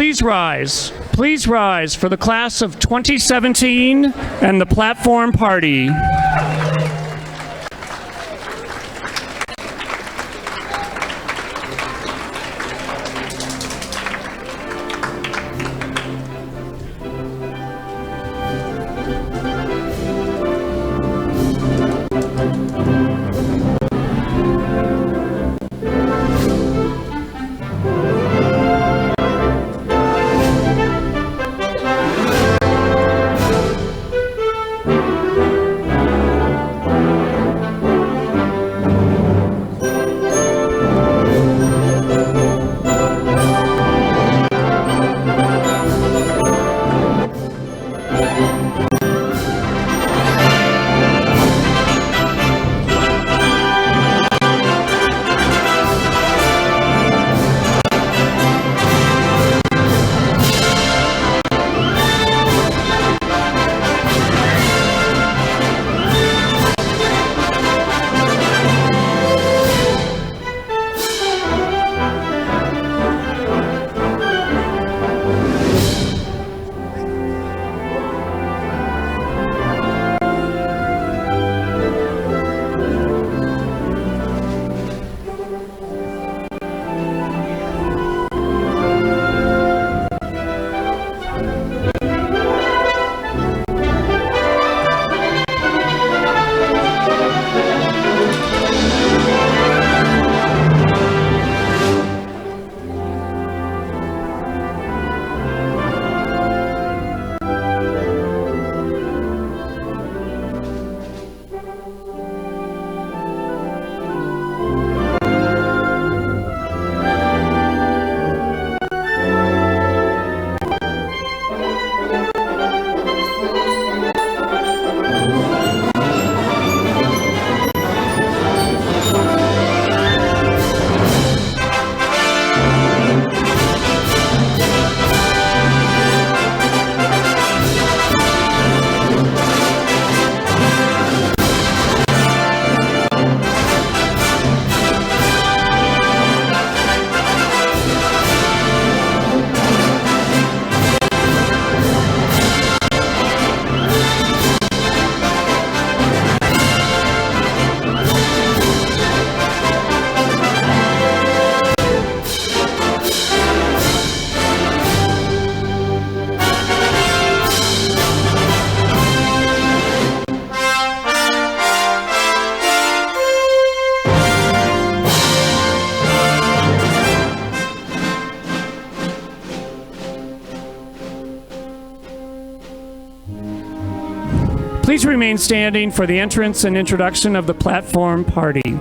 Please rise. Please rise for the class of 2017 and the Platform Party. Please remain standing for the entrance and introduction of the Platform Party.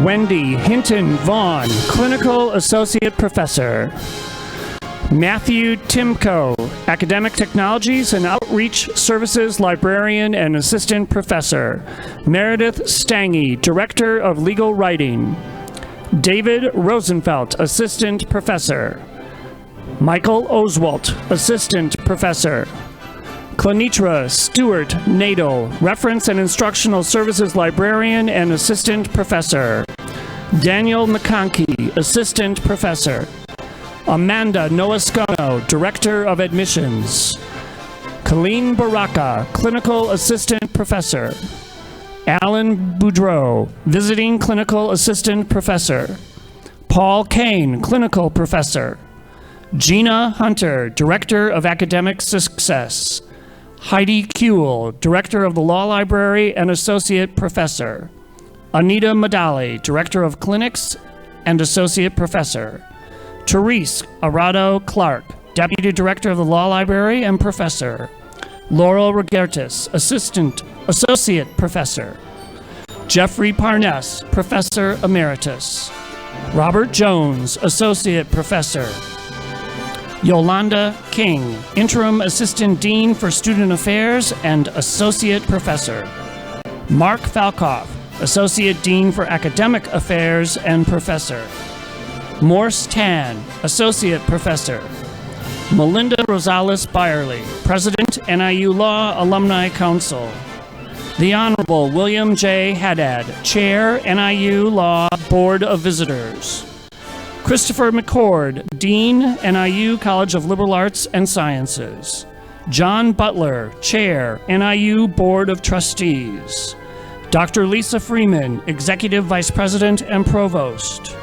Wendy Hinton Vaughn, Clinical Associate Professor. Matthew Timko, Academic Technologies and Outreach Services Librarian and Assistant Professor. Meredith Stange, Director of Legal Writing. David Rosenfeld, Assistant Professor. Michael Oswalt, Assistant Professor. Clenitra Stewart Nadel, Reference and Instructional Services Librarian and Assistant Professor. Daniel McConkey, Assistant Professor. Amanda Nolascono, Director of Admissions. Colleen Baraka, Clinical Assistant Professor. Alan Boudreau, Visiting Clinical Assistant Professor. Paul Kane, Clinical Professor. Gina Hunter, Director of Academic Success. Heidi Kuehl, Director of the Law Library and Associate Professor. Anita Madali, Director of Clinics and Associate Professor. Therese Arado Clark, Deputy Director of the Law Library and Professor. Laurel Regertis, Associate Professor. Jeffrey Parness, Professor Emeritus. Robert Jones, Associate Professor. Yolanda King, Interim Assistant Dean for Student Affairs and Associate Professor. Mark Falkoff, Associate Dean for Academic Affairs and Professor. Morse Tan, Associate Professor. Melinda Rosales Byerly, President, NIU Law Alumni Council. The Honorable William J. Haddad, Chair, NIU Law Board of Visitors. Christopher McCord, Dean, NIU College of Liberal Arts and Sciences. John Butler, Chair, NIU Board of Trustees. Dr. Lisa Freeman, Executive Vice President and Provost.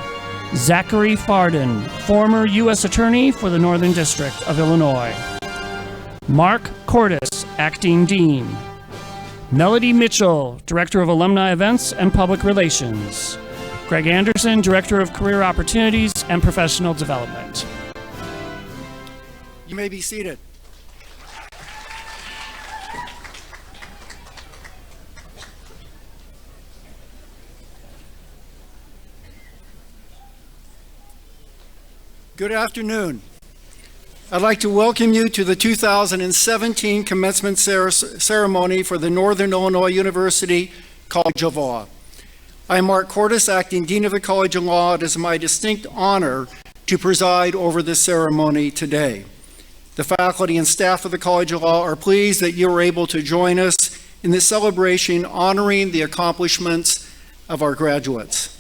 Zachary Farden, former U.S. Attorney for the Northern District of Illinois. Mark Cordes, Acting Dean. Melody Mitchell, Director of Alumni Events and Public Relations. Greg Anderson, Director of Career Opportunities and Professional Development. You may be seated. Good afternoon. I'd like to welcome you to the 2017 commencement ceremony for the Northern Illinois University College of Law. I am Mark Cordes, Acting Dean of the College of Law. It is my distinct honor to preside over this ceremony today. The faculty and staff of the College of Law are pleased that you are able to join us in this celebration honoring the accomplishments of our graduates.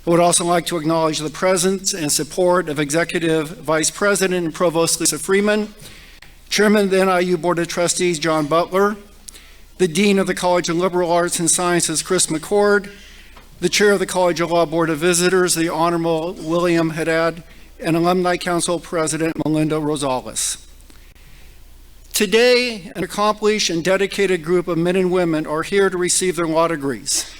I would also like to acknowledge the presence and support of Executive Vice President and Provost Lisa Freeman, Chairman of the NIU Board of Trustees John Butler, the Dean of the College of Liberal Arts and Sciences Chris McCord, the Chair of the College of Law Board of Visitors, the Honorable William Haddad, and Alumni Council President Melinda Rosales. Today, an accomplished and dedicated group of men and women are here to receive their law degrees.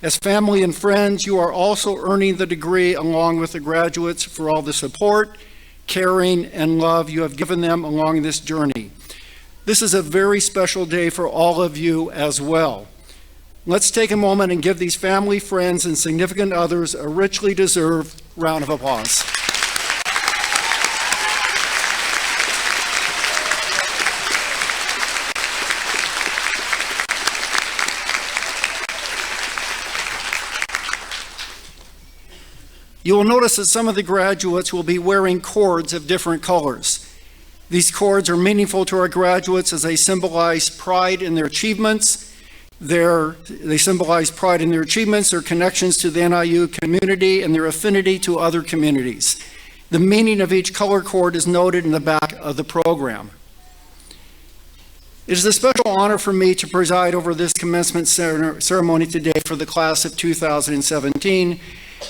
As family and friends, you are also earning the degree along with the graduates for all the support, caring, and love you have given them along this journey. This is a very special day for all of you as well. Let's take a moment and give these family, friends, and significant others a richly deserved round of applause. You will notice that some of the graduates will be wearing cords of different colors. These cords are meaningful to our graduates as they symbolize pride in their achievements. They symbolize pride in their achievements, their connections to the NIU community, and their affinity to other communities. The meaning of each color cord is noted in the back of the program. It is a special honor for me to preside over this commencement ceremony today for the class of 2017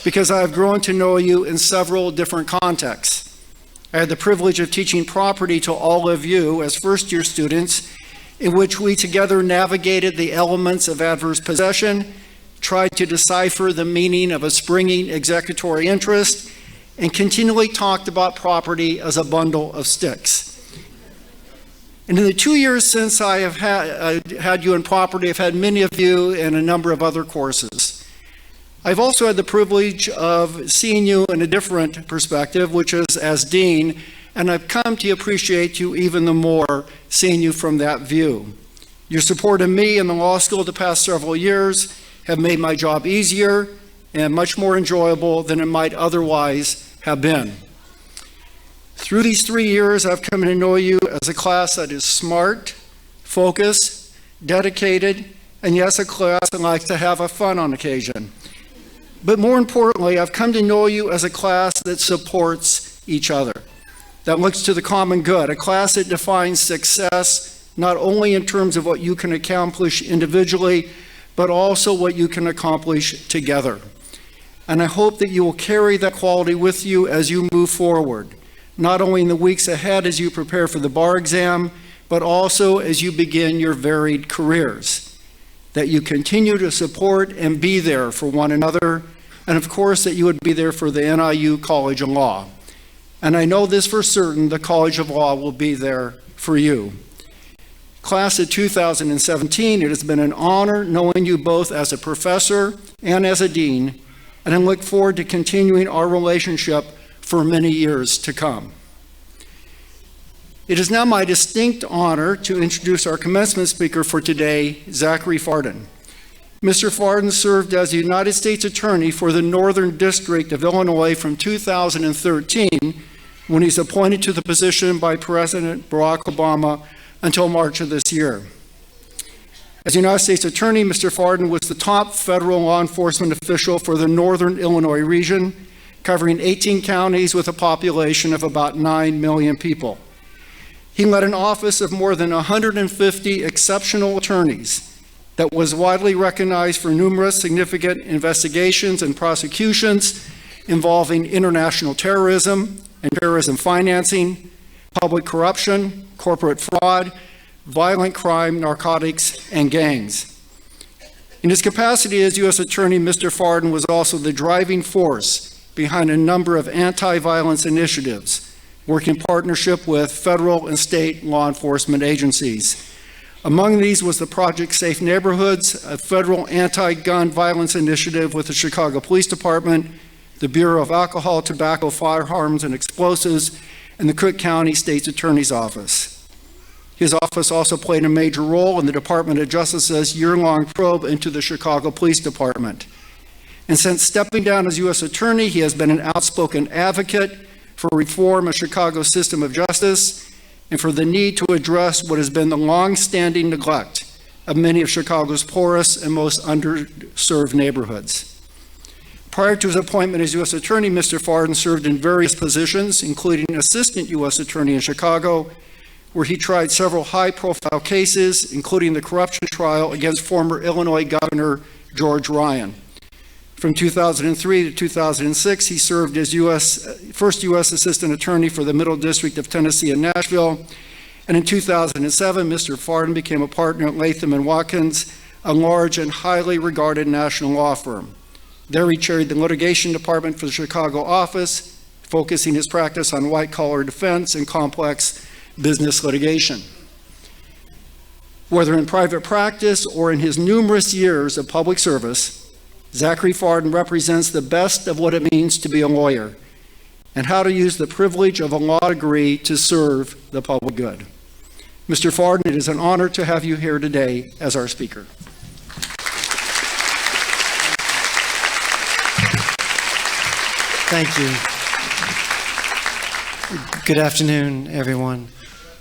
because I have grown to know you in several different contexts. I had the privilege of teaching property to all of you as first-year students, in which we together navigated the elements of adverse possession, tried to decipher the meaning of a springing executory interest, and continually talked about property as a bundle of sticks. And in the 2 years since I have had you in property, I've had many of you in a number of other courses. I've also had the privilege of seeing you in a different perspective, which is as dean, and I've come to appreciate you even the more seeing you from that view. Your support of me in the law school the past several years have made my job easier and much more enjoyable than it might otherwise have been. Through these 3 years, I've come to know you as a class that is smart, focused, dedicated, and yes, a class that likes to have fun on occasion. But more importantly, I've come to know you as a class that supports each other, that looks to the common good, a class that defines success not only in terms of what you can accomplish individually, but also what you can accomplish together. and I hope that you will carry that quality with you as you move forward, not only in the weeks ahead as you prepare for the bar exam, but also as you begin your varied careers. That you continue to support and be there for one another, and of course that you would be there for the NIU College of Law. And I know this for certain, the College of Law will be there for you. Class of 2017, it has been an honor knowing you both as a professor and as a dean, and I look forward to continuing our relationship for many years to come. It is now my distinct honor to introduce our commencement speaker for today, Zachary Farden. Mr. Farden served as the United States Attorney for the Northern District of Illinois from 2013, when he's appointed to the position by President Barack Obama until March of this year. As United States Attorney, Mr. Farden was the top federal law enforcement official for the Northern Illinois region, covering 18 counties with a population of about 9 million people. He led an office of more than 150 exceptional attorneys that was widely recognized for numerous significant investigations and prosecutions involving international terrorism and terrorism financing, public corruption, corporate fraud, violent crime, narcotics, and gangs. In his capacity as U.S. Attorney, Mr. Farden was also the driving force behind a number of anti-violence initiatives, working in partnership with federal and state law enforcement agencies. Among these was the Project Safe Neighborhoods, a federal anti-gun violence initiative with the Chicago Police Department, the Bureau of Alcohol, Tobacco, Firearms, and Explosives, and the Cook County State's Attorney's Office. His office also played a major role in the Department of Justice's year-long probe into the Chicago Police Department. And since stepping down as U.S. Attorney, he has been an outspoken advocate for reform of Chicago's system of justice and for the need to address what has been the long-standing neglect of many of Chicago's poorest and most underserved neighborhoods. Prior to his appointment as U.S. Attorney, Mr. Farden served in various positions, including Assistant U.S. Attorney in Chicago, where he tried several high-profile cases, including the corruption trial against former Illinois Governor George Ryan. From 2003 to 2006, he served as first U.S. Assistant Attorney for the Middle District of Tennessee in Nashville. And in 2007, Mr. Farden became a partner at Latham & Watkins, a large and highly regarded national law firm. There he chaired the litigation department for the Chicago office, focusing his practice on white-collar defense and complex business litigation. Whether in private practice or in his numerous years of public service, Zachary Farden represents the best of what it means to be a lawyer and how to use the privilege of a law degree to serve the public good. Mr. Farden, it is an honor to have you here today as our speaker. Thank you. Good afternoon, everyone.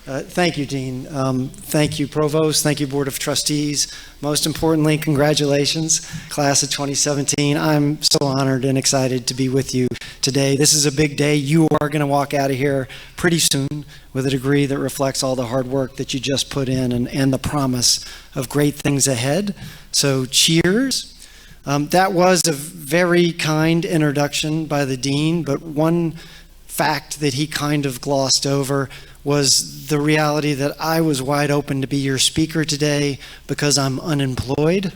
Thank you, Dean. Thank you, Provost. Thank you, Board of Trustees. Most importantly, congratulations, Class of 2017. I'm so honored and excited to be with you today. This is a big day. You are going to walk out of here pretty soon with a degree that reflects all the hard work that you just put in and the promise of great things ahead. So cheers. That was a very kind introduction by the Dean, but one fact that he kind of glossed over was the reality that I was wide open to be your speaker today because I'm unemployed.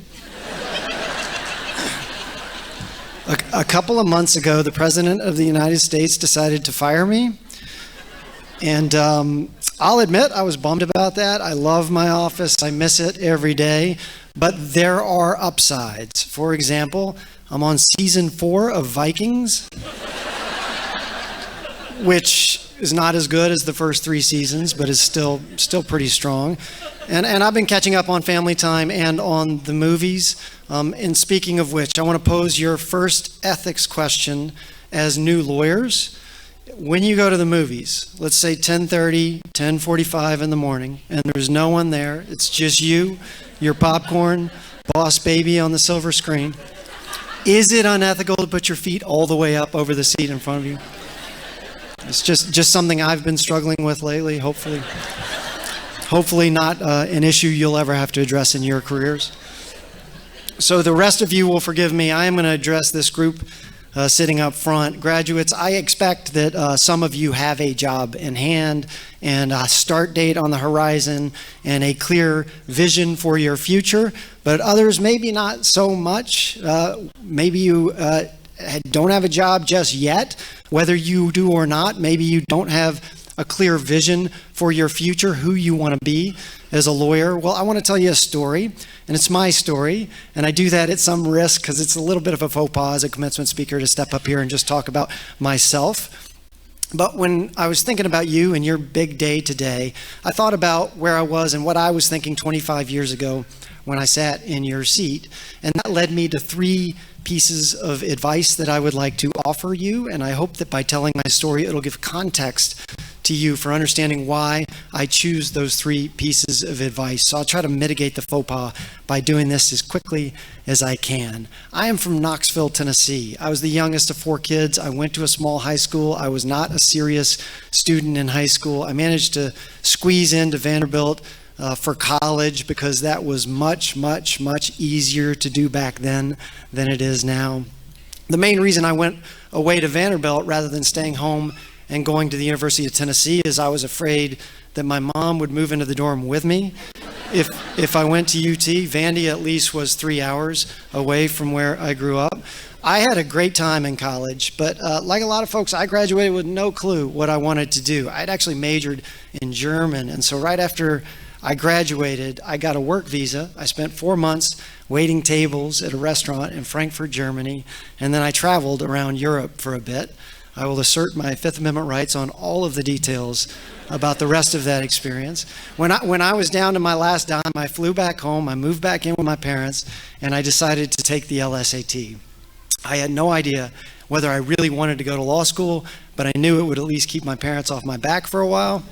A couple of months ago, the President of the United States decided to fire me. And I'll admit I was bummed about that. I love my office. I miss it every day. But there are upsides. For example, I'm on season 4 of Vikings, which is not as good as the first 3 seasons, but is still pretty strong. And I've been catching up on Family Time and on the movies. And speaking of which, I want to pose your first ethics question as new lawyers. When you go to the movies, let's say 10:30, 10:45 in the morning, and there's no one there, it's just you, your popcorn, Boss Baby on the silver screen, is it unethical to put your feet all the way up over the seat in front of you? It's just something I've been struggling with lately, hopefully not an issue you'll ever have to address in your careers. So the rest of you will forgive me. I am going to address this group sitting up front. Graduates, I expect that some of you have a job in hand and a start date on the horizon and a clear vision for your future, but others maybe not so much. Maybe you don't have a job just yet. Whether you do or not, maybe you don't have a clear vision for your future, who you want to be as a lawyer. Well, I want to tell you a story, and it's my story, and I do that at some risk because it's a little bit of a faux pas as a commencement speaker to step up here and just talk about myself. But when I was thinking about you and your big day today, I thought about where I was and what I was thinking 25 years ago when I sat in your seat, and that led me to 3 pieces of advice that I would like to offer you, and I hope that by telling my story, it'll give context to you for understanding why I choose those 3 pieces of advice. So I'll try to mitigate the faux pas by doing this as quickly as I can. I am from Knoxville, Tennessee. I was the youngest of 4 kids. I went to a small high school. I was not a serious student in high school. I managed to squeeze into Vanderbilt for college because that was much, much, much easier to do back then than it is now. The main reason I went away to Vanderbilt rather than staying home and going to the University of Tennessee is I was afraid that my mom would move into the dorm with me. If I went to UT, Vandy at least was 3 hours away from where I grew up. I had a great time in college, but like a lot of folks, I graduated with no clue what I wanted to do. I'd actually majored in German, and so right after I graduated, I got a work visa. I spent 4 months waiting tables at a restaurant in Frankfurt, Germany, and then I traveled around Europe for a bit. I will assert my Fifth Amendment rights on all of the details about the rest of that experience. When I was down to my last dime, I flew back home, I moved back in with my parents, and I decided to take the LSAT. I had no idea whether I really wanted to go to law school, but I knew it would at least keep my parents off my back for a while.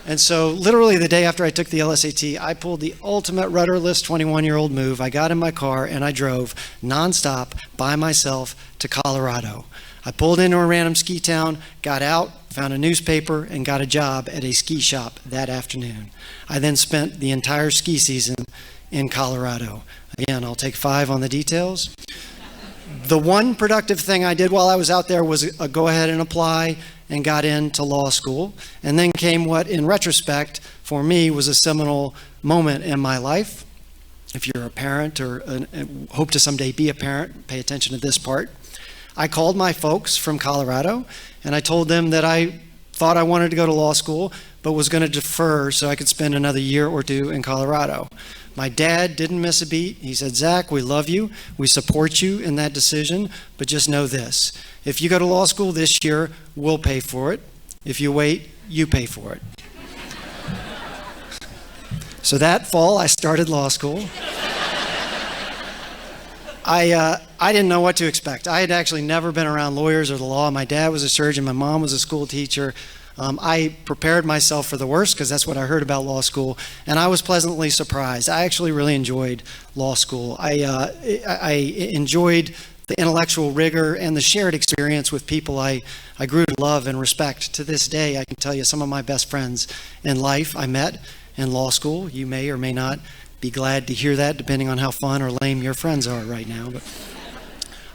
And so literally the day after I took the LSAT, I pulled the ultimate rudderless 21-year-old move. I got in my car and I drove nonstop by myself to Colorado. I pulled into a random ski town, got out, found a newspaper, and got a job at a ski shop that afternoon. I then spent the entire ski season in Colorado. Again, I'll take 5 on the details. The one productive thing I did while I was out there was go ahead and apply and got into law school. And then came what, in retrospect, for me was a seminal moment in my life. If you're a parent or hope to someday be a parent, pay attention to this part. I called my folks from Colorado and I told them that I thought I wanted to go to law school, but was going to defer so I could spend another year or 2 in Colorado. My dad didn't miss a beat. He said, "Zach, we love you. We support you in that decision, but just know this. If you go to law school this year, we'll pay for it. If you wait, you pay for it." So that fall, I started law school. I didn't know what to expect. I had actually never been around lawyers or the law. My dad was a surgeon. My mom was a school teacher. I prepared myself for the worst because that's what I heard about law school, and I was pleasantly surprised. I actually really enjoyed law school. I enjoyed the intellectual rigor and the shared experience with people I grew to love and respect. To this day, I can tell you some of my best friends in life I met in law school. You may or may not be glad to hear that, depending on how fun or lame your friends are right now. But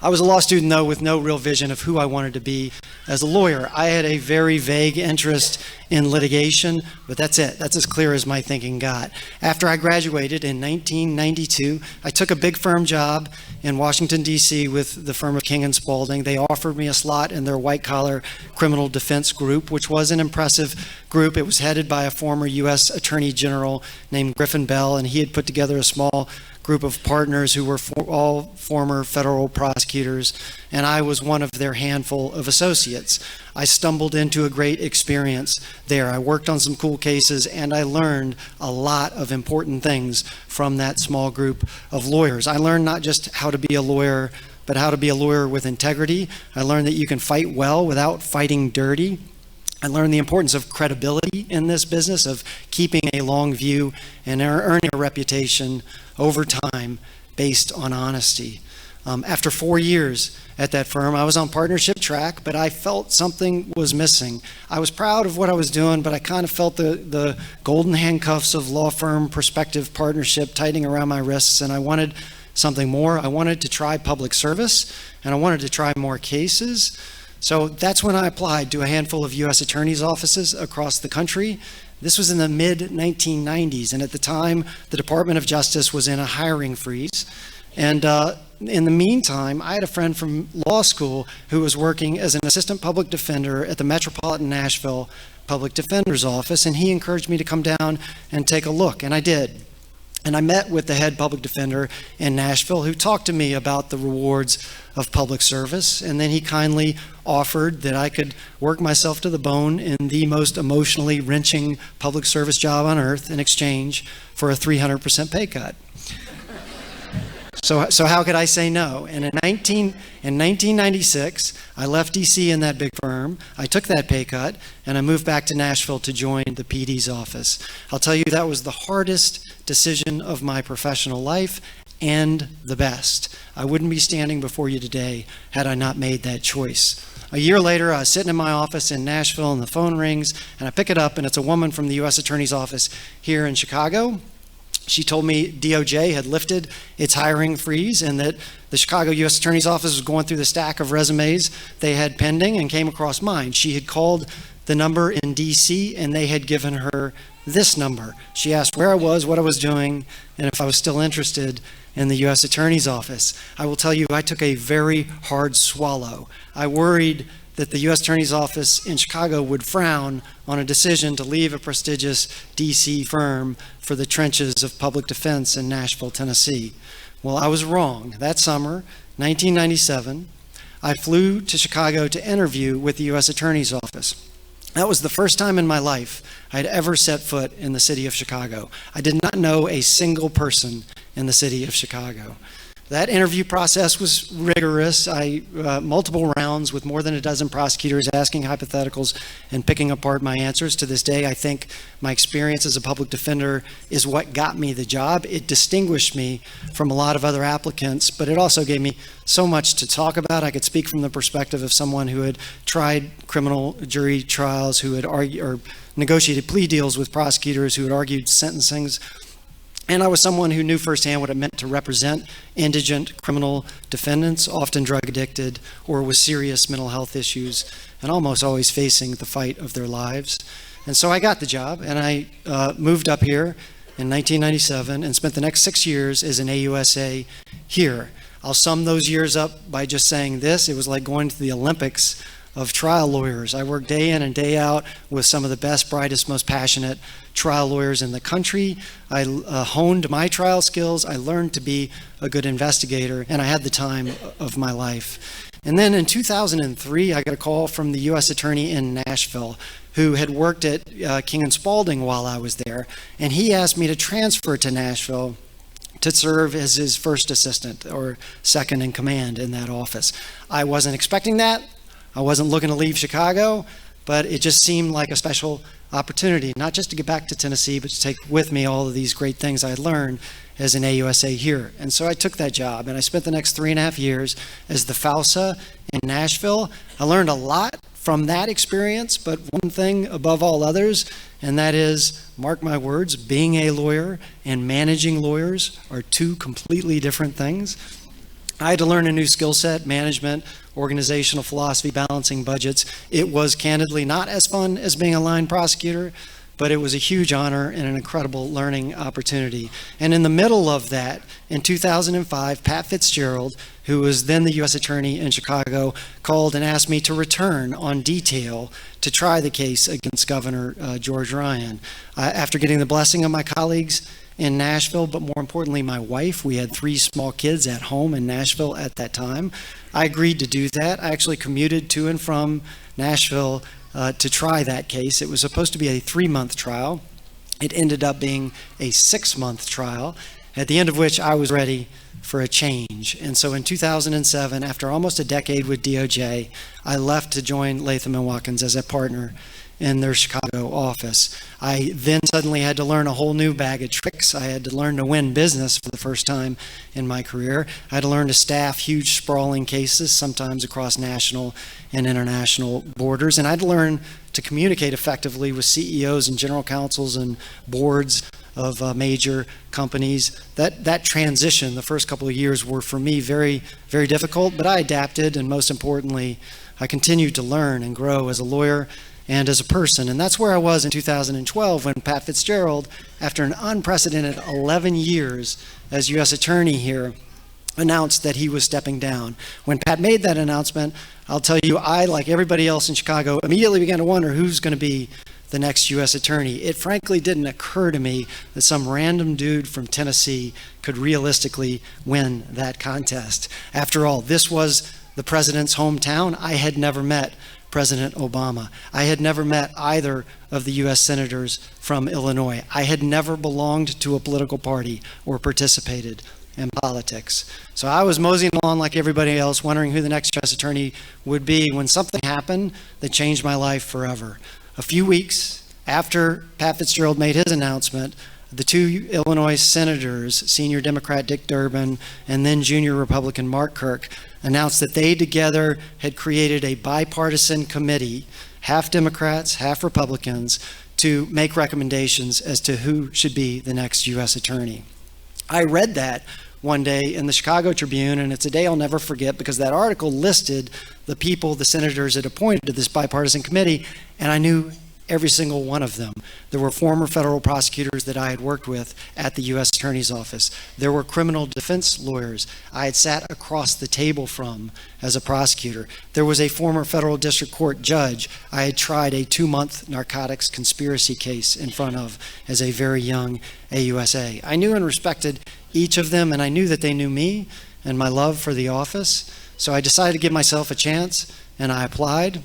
I was a law student, though, with no real vision of who I wanted to be as a lawyer. I had a very vague interest in litigation, but that's it. That's as clear as my thinking got. After I graduated in 1992, I took a big firm job in Washington, D.C. with the firm of King & Spalding. They offered me a slot in their white-collar criminal defense group, which was an impressive group. It was headed by a former U.S. Attorney General named Griffin Bell, and he had put together a small group of partners who were all former federal prosecutors, and I was one of their handful of associates. I stumbled into a great experience there. I worked on some cool cases, and I learned a lot of important things from that small group of lawyers. I learned not just how to be a lawyer, but how to be a lawyer with integrity. I learned that you can fight well without fighting dirty. I learned the importance of credibility in this business, of keeping a long view and earning a reputation over time based on honesty. After 4 years at that firm, I was on partnership track, but I felt something was missing. I was proud of what I was doing, but I kind of felt the golden handcuffs of law firm prospective partnership tightening around my wrists, and I wanted something more. I wanted to try public service, and I wanted to try more cases. So that's when I applied to a handful of U.S. attorneys' offices across the country. This was in the mid-1990s, and at the time, the Department of Justice was in a hiring freeze. And in the meantime, I had a friend from law school who was working as an assistant public defender at the Metropolitan Nashville Public Defender's Office, and he encouraged me to come down and take a look, and I did. And I met with the head public defender in Nashville who talked to me about the rewards of public service, and then he kindly offered that I could work myself to the bone in the most emotionally wrenching public service job on earth in exchange for a 300% pay cut. So how could I say no? And in 1996, I left DC in that big firm. I took that pay cut, and I moved back to Nashville to join the PD's office. I'll tell you, that was the hardest decision of my professional life and the best. I wouldn't be standing before you today had I not made that choice. A year later, I was sitting in my office in Nashville, and the phone rings, and I pick it up, and it's a woman from the U.S. Attorney's Office here in Chicago. She told me DOJ had lifted its hiring freeze and that the Chicago U.S. Attorney's Office was going through the stack of resumes they had pending and came across mine. She had called the number in D.C. and they had given her this number. She asked where I was, what I was doing, and if I was still interested in the U.S. Attorney's Office. I will tell you, I took a very hard swallow. I worried that the U.S. Attorney's Office in Chicago would frown on a decision to leave a prestigious D.C. firm for the trenches of public defense in Nashville, Tennessee. Well, I was wrong. That summer, 1997, I flew to Chicago to interview with the U.S. Attorney's Office. That was the first time in my life I had ever set foot in the city of Chicago. I did not know a single person in the city of Chicago. That interview process was rigorous. Multiple rounds with more than a dozen prosecutors asking hypotheticals and picking apart my answers. To this day, I think my experience as a public defender is what got me the job. It distinguished me from a lot of other applicants, but it also gave me so much to talk about. I could speak from the perspective of someone who had tried criminal jury trials, who had argued or negotiated plea deals with prosecutors, who had argued sentencings. And I was someone who knew firsthand what it meant to represent indigent criminal defendants, often drug addicted or with serious mental health issues, and almost always facing the fight of their lives. And so I got the job, and I moved up here in 1997 and spent the next 6 years as an AUSA here. I'll sum those years up by just saying this: it was like going to the Olympics of trial lawyers. I worked day in and day out with some of the best, brightest, most passionate trial lawyers in the country. I honed my trial skills. I learned to be a good investigator, and I had the time of my life. And then in 2003, I got a call from the U.S. Attorney in Nashville who had worked at King and Spalding while I was there, and he asked me to transfer to Nashville to serve as his first assistant or second in command in that office. I wasn't expecting that. I wasn't looking to leave Chicago, but it just seemed like a special opportunity, not just to get back to Tennessee, but to take with me all of these great things I had learned as an AUSA here. And so I took that job, and I spent the next 3.5 years as the FAUSA in Nashville. I learned a lot from that experience, but one thing above all others, and that is, mark my words, being a lawyer and managing lawyers are two completely different things. I had to learn a new skill set: management, organizational philosophy, balancing budgets. It was candidly not as fun as being a line prosecutor, but it was a huge honor and an incredible learning opportunity. And in the middle of that, in 2005, Pat Fitzgerald, who was then the U.S. Attorney in Chicago, called and asked me to return on detail to try the case against Governor George Ryan. After getting the blessing of my colleagues in Nashville, but more importantly, my wife. We had 3 small kids at home in Nashville at that time. I agreed to do that. I actually commuted to and from Nashville to try that case. It was supposed to be a 3-month trial. It ended up being a 6-month trial, at the end of which I was ready for a change. And so in 2007, after almost a decade with DOJ, I left to join Latham & Watkins as a partner in their Chicago office. I then suddenly had to learn a whole new bag of tricks. I had to learn to win business for the first time in my career. I had to learn to staff huge sprawling cases, sometimes across national and international borders. And I had to learn to communicate effectively with CEOs and general counsels and boards of major companies. That transition, the first couple of years, were for me very, very difficult, but I adapted, and most importantly, I continued to learn and grow as a lawyer and as a person. And that's where I was in 2012 when Pat Fitzgerald, after an unprecedented 11 years as U.S. Attorney here, announced that he was stepping down. When Pat made that announcement, I'll tell you, I, like everybody else in Chicago, immediately began to wonder who's going to be the next U.S. Attorney. It frankly didn't occur to me that some random dude from Tennessee could realistically win that contest. After all, this was the president's hometown. I had never met President Obama. I had never met either of the U.S. senators from Illinois. I had never belonged to a political party or participated in politics. So I was moseying along like everybody else, wondering who the next U.S. Attorney would be, when something happened that changed my life forever. A few weeks after Pat Fitzgerald made his announcement, the two Illinois senators, senior Democrat Dick Durbin and then junior Republican Mark Kirk, announced that they together had created a bipartisan committee, half Democrats, half Republicans, to make recommendations as to who should be the next U.S. Attorney. I read that one day in the Chicago Tribune, and it's a day I'll never forget because that article listed the people the senators had appointed to this bipartisan committee, and I knew every single one of them. There were former federal prosecutors that I had worked with at the U.S. Attorney's Office. There were criminal defense lawyers I had sat across the table from as a prosecutor. There was a former federal district court judge I had tried a 2-month narcotics conspiracy case in front of as a very young AUSA. I knew and respected each of them, and I knew that they knew me and my love for the office. So I decided to give myself a chance, and I applied.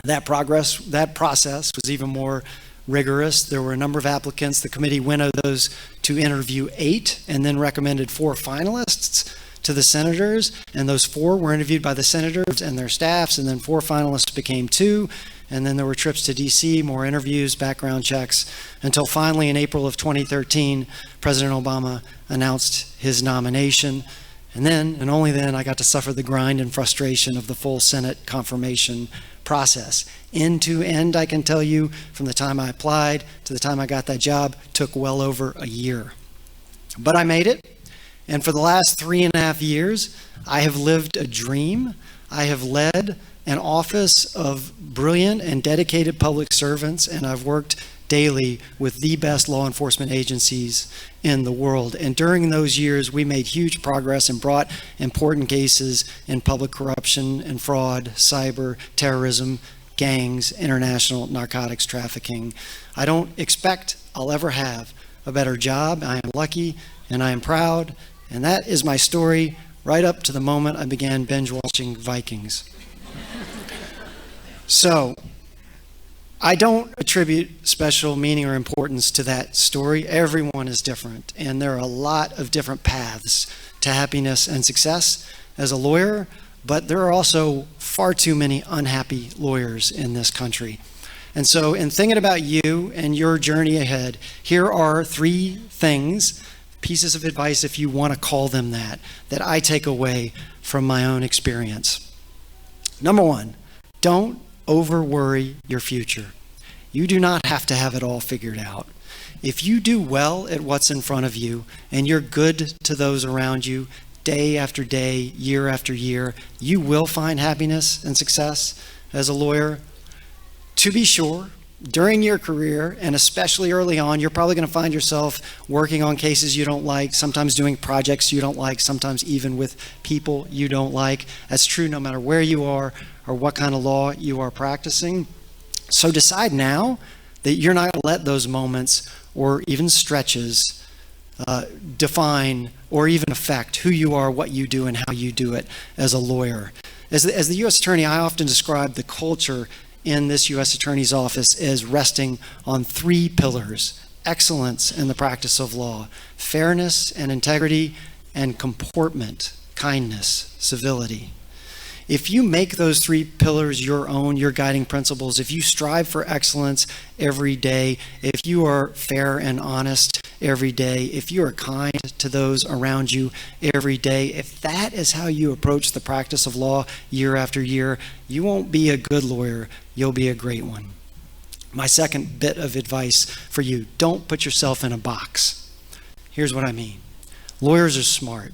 That process was even more rigorous. There were a number of applicants. The committee winnowed those to interview 8 and then recommended 4 finalists to the senators, and those 4 were interviewed by the senators and their staffs, and then 4 finalists became 2, and then there were trips to DC, more interviews, background checks, until finally in April of 2013, President Obama announced his nomination. And then, and only then, I got to suffer the grind and frustration of the full Senate confirmation process. End to end, I can tell you, from the time I applied to the time I got that job, took well over a year. But I made it, and for the last 3.5 years, I have lived a dream. I have led an office of brilliant and dedicated public servants, and I've worked daily with the best law enforcement agencies in the world. And during those years, we made huge progress and brought important cases in public corruption and fraud, cyber, terrorism, gangs, international narcotics trafficking. I don't expect I'll ever have a better job. I am lucky and I am proud. And that is my story right up to the moment I began binge watching Vikings. So, I don't attribute special meaning or importance to that story. Everyone is different, and there are a lot of different paths to happiness and success as a lawyer, but there are also far too many unhappy lawyers in this country. And so in thinking about you and your journey ahead, here are 3 things, pieces of advice if you want to call them that I take away from my own experience. Number 1, don't over-worry your future. You do not have to have it all figured out. If you do well at what's in front of you and you're good to those around you day after day, year after year, you will find happiness and success as a lawyer. To be sure, during your career, and especially early on, you're probably going to find yourself working on cases you don't like, sometimes doing projects you don't like, sometimes even with people you don't like. That's true no matter where you are or what kind of law you are practicing. So decide now that you're not going to let those moments or even stretches define or even affect who you are, what you do, and how you do it as a lawyer. As the U.S. Attorney, I often describe the culture in this U.S. Attorney's office as resting on 3 pillars: excellence in the practice of law, fairness and integrity, and comportment, kindness, civility. If you make those three pillars your own, your guiding principles, if you strive for excellence every day, if you are fair and honest every day, if you are kind to those around you every day, if that is how you approach the practice of law year after year, you won't be a good lawyer, you'll be a great one. My second bit of advice for you, don't put yourself in a box. Here's what I mean. Lawyers are smart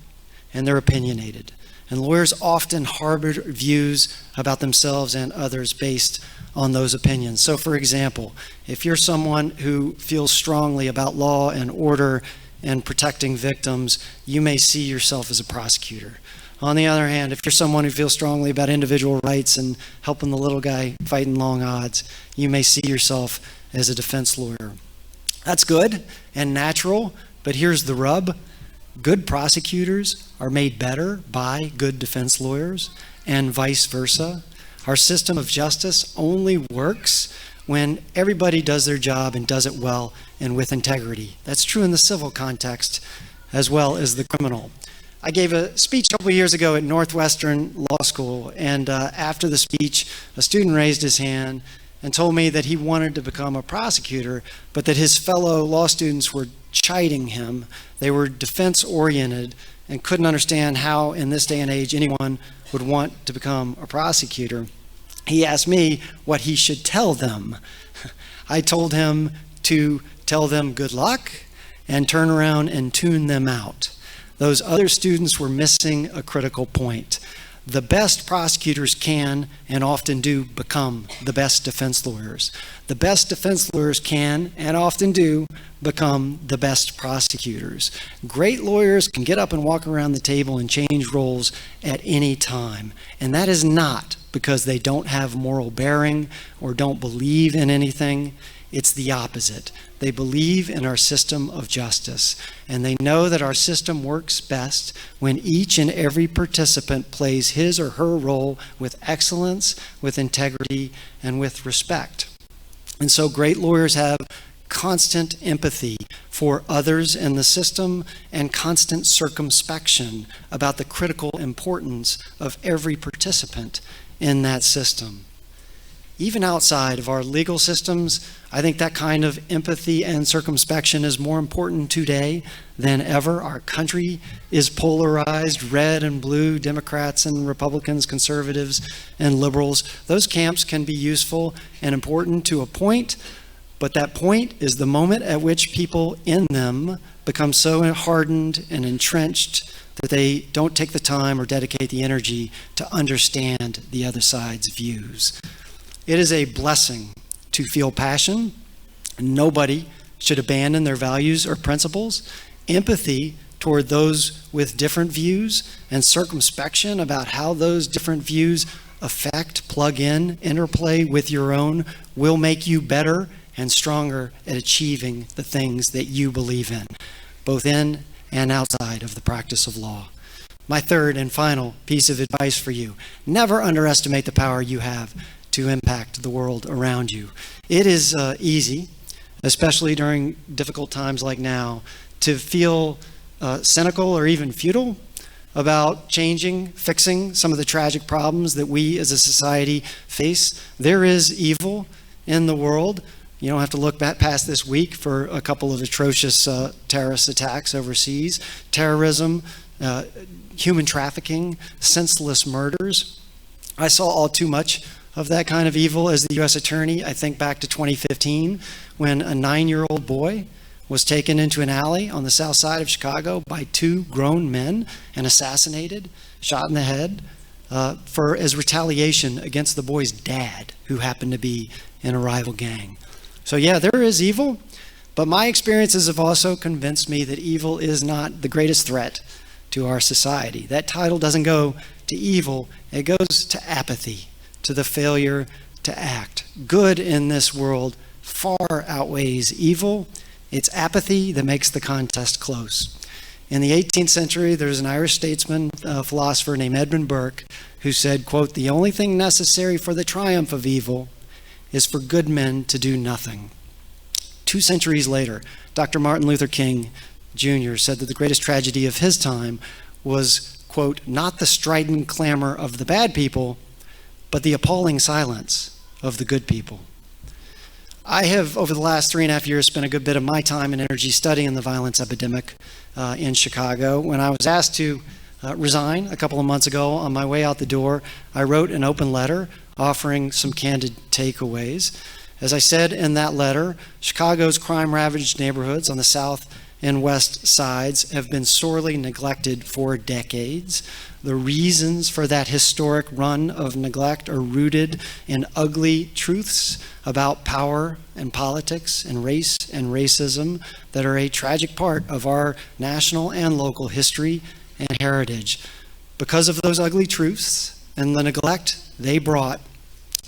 and they're opinionated. And lawyers often harbor views about themselves and others based on those opinions. So for example, if you're someone who feels strongly about law and order and protecting victims, you may see yourself as a prosecutor. On the other hand, if you're someone who feels strongly about individual rights and helping the little guy fighting long odds, you may see yourself as a defense lawyer. That's good and natural, but here's the rub. Good prosecutors are made better by good defense lawyers, and vice versa. Our system of justice only works when everybody does their job and does it well and with integrity. That's true in the civil context as well as the criminal. I gave a speech a couple of years ago at Northwestern Law School, and after the speech, a student raised his hand and told me that he wanted to become a prosecutor, but that his fellow law students were chiding him. They were defense-oriented and couldn't understand how, in this day and age, anyone would want to become a prosecutor. He asked me what he should tell them. I told him to tell them good luck and turn around and tune them out. Those other students were missing a critical point. The best prosecutors can and often do become the best defense lawyers. The best defense lawyers can and often do become the best prosecutors. Great lawyers can get up and walk around the table and change roles at any time. And that is not because they don't have moral bearing or don't believe in anything. It's the opposite. They believe in our system of justice, and they know that our system works best when each and every participant plays his or her role with excellence, with integrity, and with respect. And so great lawyers have constant empathy for others in the system and constant circumspection about the critical importance of every participant in that system. Even outside of our legal systems, I think that kind of empathy and circumspection is more important today than ever. Our country is polarized, red and blue, Democrats and Republicans, conservatives and liberals. Those camps can be useful and important to a point, but that point is the moment at which people in them become so hardened and entrenched that they don't take the time or dedicate the energy to understand the other side's views. It is a blessing to feel passion. Nobody should abandon their values or principles. Empathy toward those with different views and circumspection about how those different views affect, plug in, interplay with your own will make you better and stronger at achieving the things that you believe in, both in and outside of the practice of law. My third and final piece of advice for you: never underestimate the power you have to impact the world around you. It is easy, especially during difficult times like now, to feel cynical or even futile about changing, fixing some of the tragic problems that we as a society face. There is evil in the world. You don't have to look back past this week for a couple of atrocious terrorist attacks overseas. Terrorism, human trafficking, senseless murders. I saw all too much of that kind of evil as the U.S. Attorney. I think back to 2015 when a 9-year-old boy was taken into an alley on the south side of Chicago by 2 grown men and assassinated, shot in the head, as retaliation against the boy's dad, who happened to be in a rival gang. So yeah, there is evil, but my experiences have also convinced me that evil is not the greatest threat to our society. That title doesn't go to evil, it goes to apathy, to the failure to act. Good in this world far outweighs evil. It's apathy that makes the contest close. In the 18th century, there's an Irish statesman, philosopher named Edmund Burke, who said, quote, "The only thing necessary for the triumph of evil is for good men to do nothing." 2 centuries later, Dr. Martin Luther King Jr. said that the greatest tragedy of his time was, quote, not the strident clamor of the bad people, but the appalling silence of the good people. I have, over the last 3.5 years, spent a good bit of my time and energy studying the violence epidemic in Chicago. When I was asked to resign a couple of months ago, on my way out the door, I wrote an open letter offering some candid takeaways. As I said in that letter, Chicago's crime-ravaged neighborhoods on the south and west sides have been sorely neglected for decades. The reasons for that historic run of neglect are rooted in ugly truths about power and politics and race and racism that are a tragic part of our national and local history and heritage. Because of those ugly truths and the neglect they brought,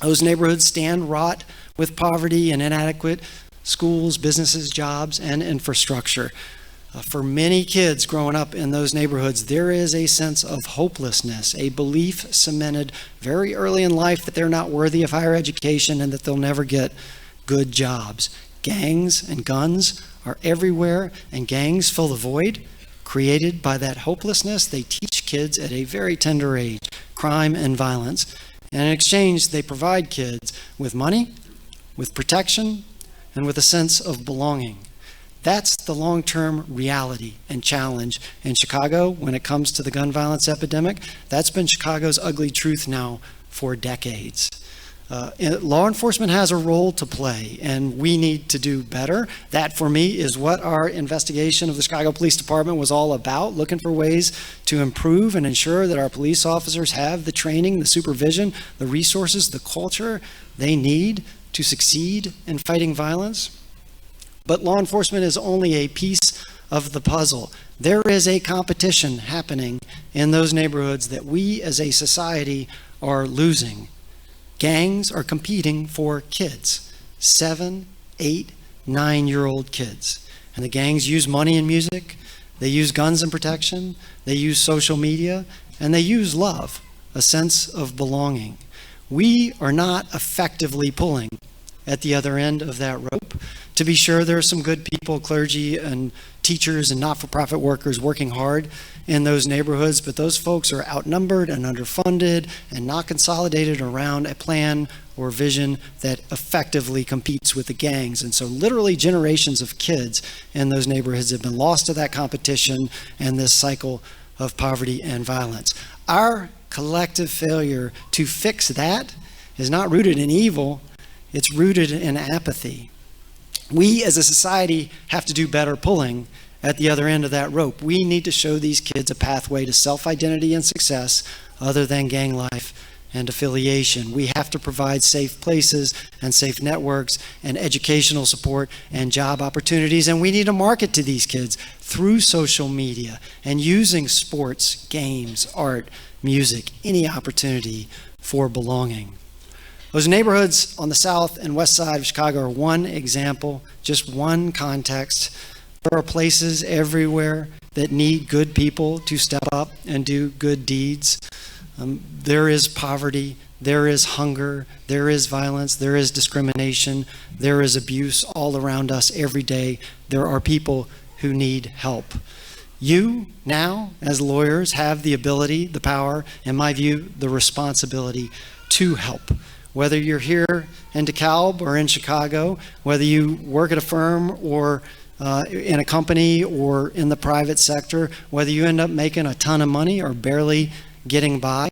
those neighborhoods stand rot with poverty and inadequate schools, businesses, jobs, and infrastructure. For many kids growing up in those neighborhoods, there is a sense of hopelessness, a belief cemented very early in life that they're not worthy of higher education and that they'll never get good jobs. Gangs and guns are everywhere, and gangs fill the void created by that hopelessness. They teach kids at a very tender age crime and violence, and in exchange, they provide kids with money, with protection, and with a sense of belonging. That's the long-term reality and challenge in Chicago when it comes to the gun violence epidemic. That's been Chicago's ugly truth now for decades. Law enforcement has a role to play, and we need to do better. That, for me, is what our investigation of the Chicago Police Department was all about, looking for ways to improve and ensure that our police officers have the training, the supervision, the resources, the culture they need to succeed in fighting violence. But law enforcement is only a piece of the puzzle. There is a competition happening in those neighborhoods that we as a society are losing. Gangs are competing for kids, 7, 8, 9-year-old kids. And the gangs use money and music, they use guns and protection, they use social media, and they use love, a sense of belonging. We are not effectively pulling at the other end of that rope. To be sure, there are some good people, clergy and teachers and not-for-profit workers working hard in those neighborhoods, but those folks are outnumbered and underfunded and not consolidated around a plan or vision that effectively competes with the gangs. And so literally generations of kids in those neighborhoods have been lost to that competition and this cycle of poverty and violence. Our collective failure to fix that is not rooted in evil, it's rooted in apathy. We as a society have to do better pulling at the other end of that rope. We need to show these kids a pathway to self-identity and success other than gang life and affiliation. We have to provide safe places and safe networks and educational support and job opportunities. And we need to market to these kids through social media and using sports, games, art, music, any opportunity for belonging. Those neighborhoods on the south and west side of Chicago are one example, just one context. There are places everywhere that need good people to step up and do good deeds. There is poverty, there is hunger, there is violence, there is discrimination, there is abuse all around us every day. There are people who need help. You now, as lawyers, have the ability, the power, in my view, the responsibility to help. Whether you're here in DeKalb or in Chicago, whether you work at a firm or in a company or in the private sector, whether you end up making a ton of money or barely getting by,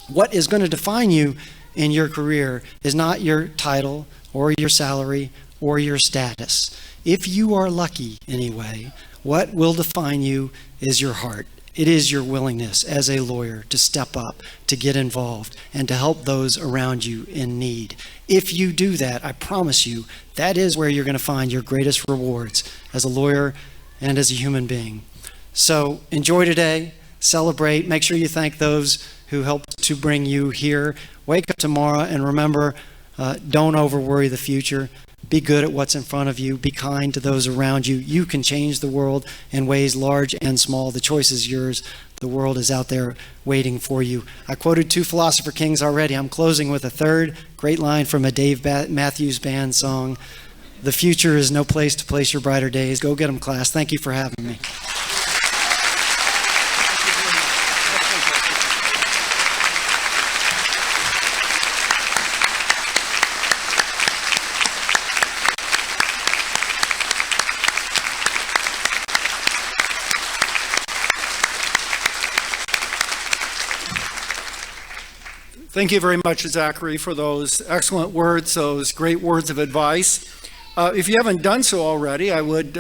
what is going to define you in your career is not your title or your salary or your status. If you are lucky anyway, what will define you is your heart. It is your willingness as a lawyer to step up, to get involved, and to help those around you in need. If you do that, I promise you, that is where you're going to find your greatest rewards as a lawyer and as a human being. So enjoy today, celebrate, make sure you thank those who helped to bring you here. Wake up tomorrow and remember, don't overworry the future. Be good at what's in front of you. Be kind to those around you. You can change the world in ways large and small. The choice is yours. The world is out there waiting for you. I quoted 2 philosopher kings already. I'm closing with a third great line from a Dave Matthews Band song. The future is no place to place your brighter days. Go get them, class. Thank you for having me. Thank you very much, Zachary, for those excellent words, those great words of advice. If you haven't done so already, I would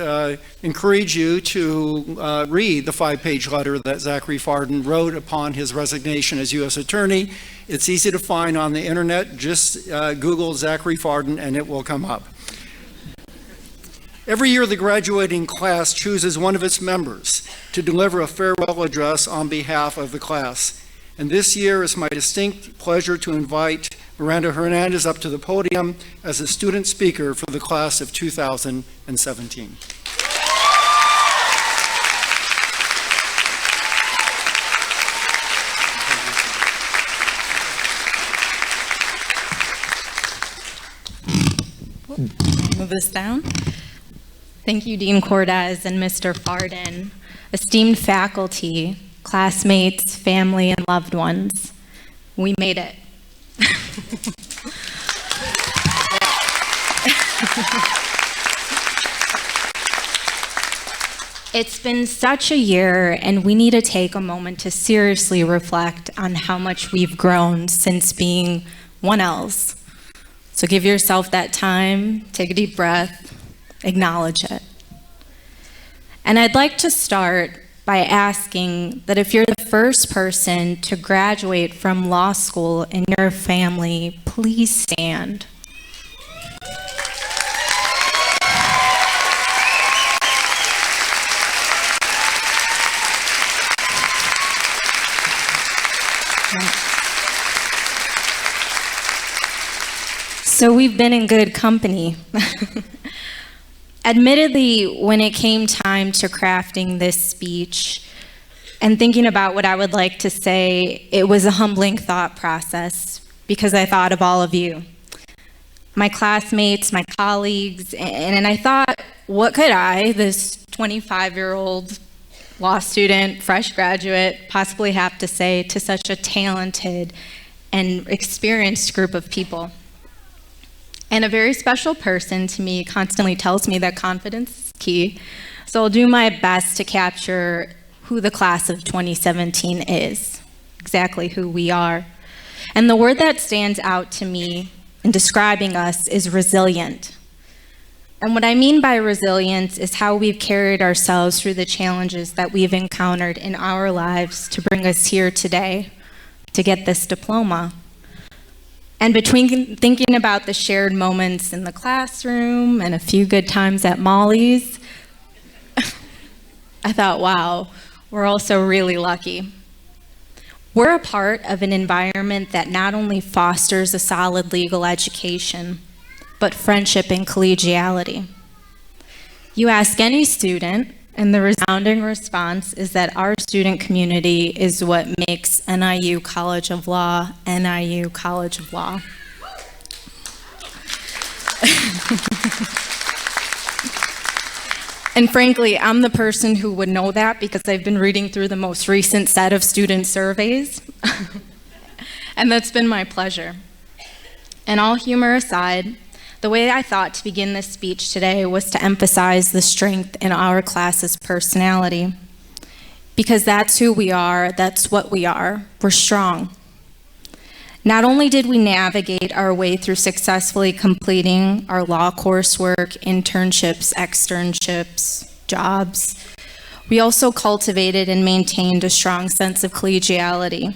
encourage you to read the 5-page letter that Zachary Farden wrote upon his resignation as U.S. Attorney. It's easy to find on the internet. Just Google Zachary Farden and it will come up. Every year, the graduating class chooses one of its members to deliver a farewell address on behalf of the class. And this year, it's my distinct pleasure to invite Miranda Hernandez up to the podium as a student speaker for the class of 2017. Move this down. Thank you, Dean Cordes and Mr. Farden, esteemed faculty, classmates, family, and loved ones. We made it. It's been such a year, and we need to take a moment to seriously reflect on how much we've grown since being 1Ls. So give yourself that time, take a deep breath, acknowledge it. And I'd like to start by asking that if you're the first person to graduate from law school in your family, please stand. So we've been in good company. Admittedly, when it came time to crafting this speech and thinking about what I would like to say, it was a humbling thought process because I thought of all of you, my classmates, my colleagues, and I thought, what could I, this 25-year-old law student, fresh graduate, possibly have to say to such a talented and experienced group of people? And a very special person to me constantly tells me that confidence is key. So I'll do my best to capture who the class of 2017 is, exactly who we are. And the word that stands out to me in describing us is resilient. And what I mean by resilience is how we've carried ourselves through the challenges that we've encountered in our lives to bring us here today to get this diploma. And between thinking about the shared moments in the classroom and a few good times at Molly's, I thought, wow, we're also really lucky. We're a part of an environment that not only fosters a solid legal education, but friendship and collegiality. You ask any student, and the resounding response is that our student community is what makes NIU College of Law, NIU College of Law. And frankly, I'm the person who would know that because I've been reading through the most recent set of student surveys. And that's been my pleasure. And all humor aside, the way I thought to begin this speech today was to emphasize the strength in our class's personality. Because that's who we are, that's what we are. We're strong. Not only did we navigate our way through successfully completing our law coursework, internships, externships, jobs, we also cultivated and maintained a strong sense of collegiality.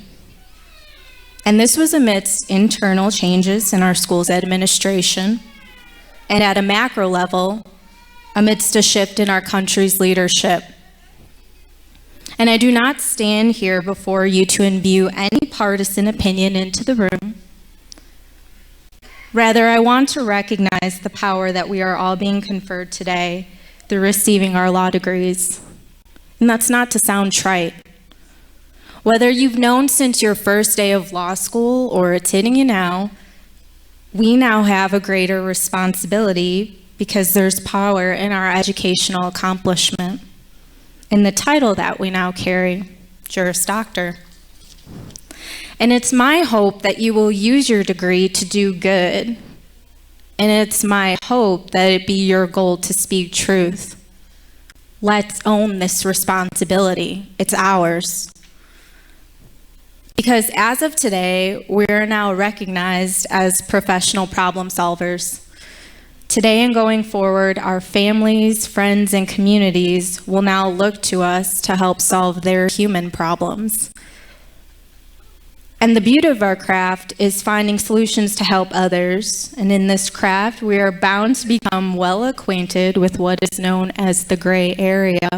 And this was amidst internal changes in our school's administration, and at a macro level, amidst a shift in our country's leadership. And I do not stand here before you to imbue any partisan opinion into the room. Rather, I want to recognize the power that we are all being conferred today through receiving our law degrees. And that's not to sound trite. Whether you've known since your first day of law school or it's hitting you now, we now have a greater responsibility because there's power in our educational accomplishment, in the title that we now carry, Juris Doctor. And it's my hope that you will use your degree to do good. And it's my hope that it be your goal to speak truth. Let's own this responsibility. It's ours. Because as of today, we're now recognized as professional problem solvers. Today and going forward, our families, friends, and communities will now look to us to help solve their human problems. And the beauty of our craft is finding solutions to help others. And in this craft, we are bound to become well acquainted with what is known as the gray area.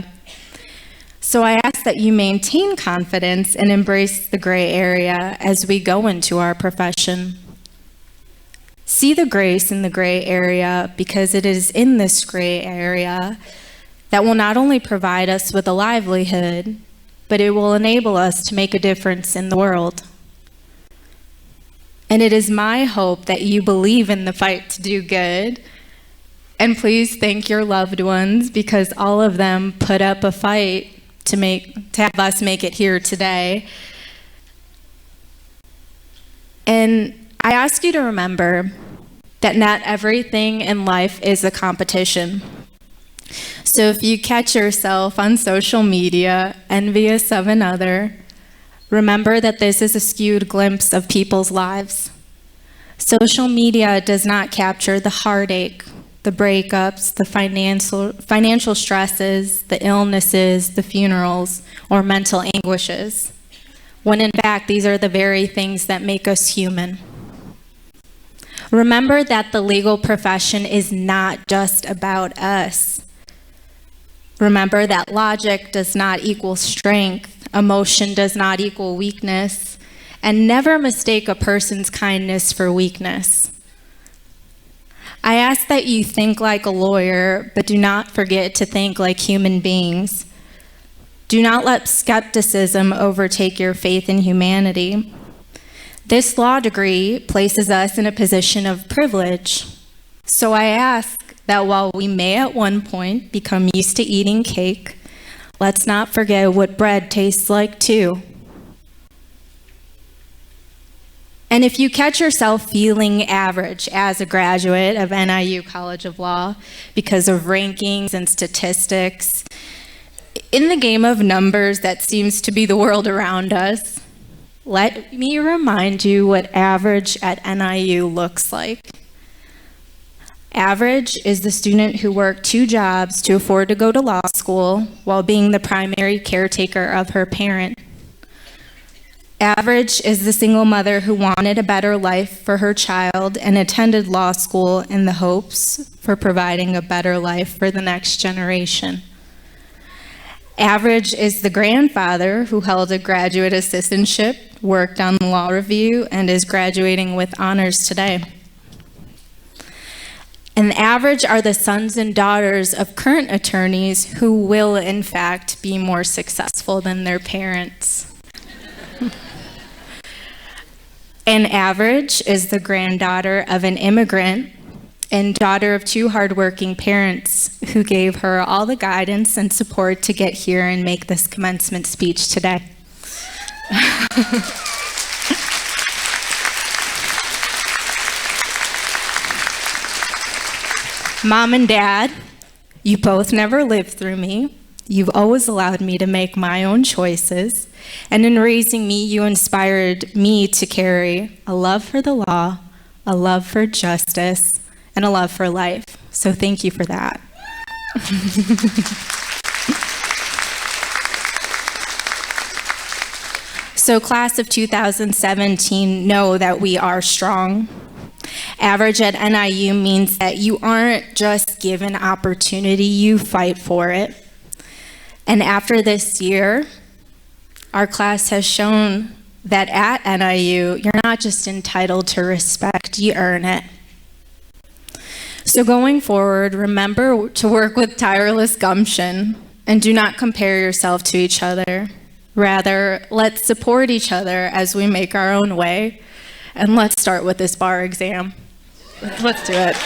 So I ask that you maintain confidence and embrace the gray area as we go into our profession. See the grace in the gray area, because it is in this gray area that will not only provide us with a livelihood, but it will enable us to make a difference in the world. And it is my hope that you believe in the fight to do good. And please thank your loved ones, because all of them put up a fight to have us make it here today. And I ask you to remember that not everything in life is a competition. So if you catch yourself on social media envious of another, remember that this is a skewed glimpse of people's lives. Social media does not capture the heartache, the breakups, the financial stresses, the illnesses, the funerals, or mental anguishes, when in fact these are the very things that make us human. Remember that the legal profession is not just about us. Remember that logic does not equal strength, emotion does not equal weakness, and never mistake a person's kindness for weakness. I ask that you think like a lawyer, but do not forget to think like human beings. Do not let skepticism overtake your faith in humanity. This law degree places us in a position of privilege. So I ask that while we may at one point become used to eating cake, let's not forget what bread tastes like too. And if you catch yourself feeling average as a graduate of NIU College of Law because of rankings and statistics, in the game of numbers that seems to be the world around us, let me remind you what average at NIU looks like. Average is the student who worked 2 jobs to afford to go to law school while being the primary caretaker of her parent. Average is the single mother who wanted a better life for her child and attended law school in the hopes for providing a better life for the next generation. Average is the grandfather who held a graduate assistantship, worked on the law review, and is graduating with honors today. And average are the sons and daughters of current attorneys who will, in fact, be more successful than their parents. And average is the granddaughter of an immigrant and daughter of 2 hardworking parents who gave her all the guidance and support to get here and make this commencement speech today. Mom and Dad, you both never lived through me. You've always allowed me to make my own choices. And in raising me, you inspired me to carry a love for the law, a love for justice, and a love for life. So thank you for that. So class of 2017, know that we are strong. Average at NIU means that you aren't just given opportunity, you fight for it. And after this year, our class has shown that at NIU, you're not just entitled to respect, you earn it. So going forward, remember to work with tireless gumption and do not compare yourself to each other. Rather, let's support each other as we make our own way. And let's start with this bar exam. Let's do it.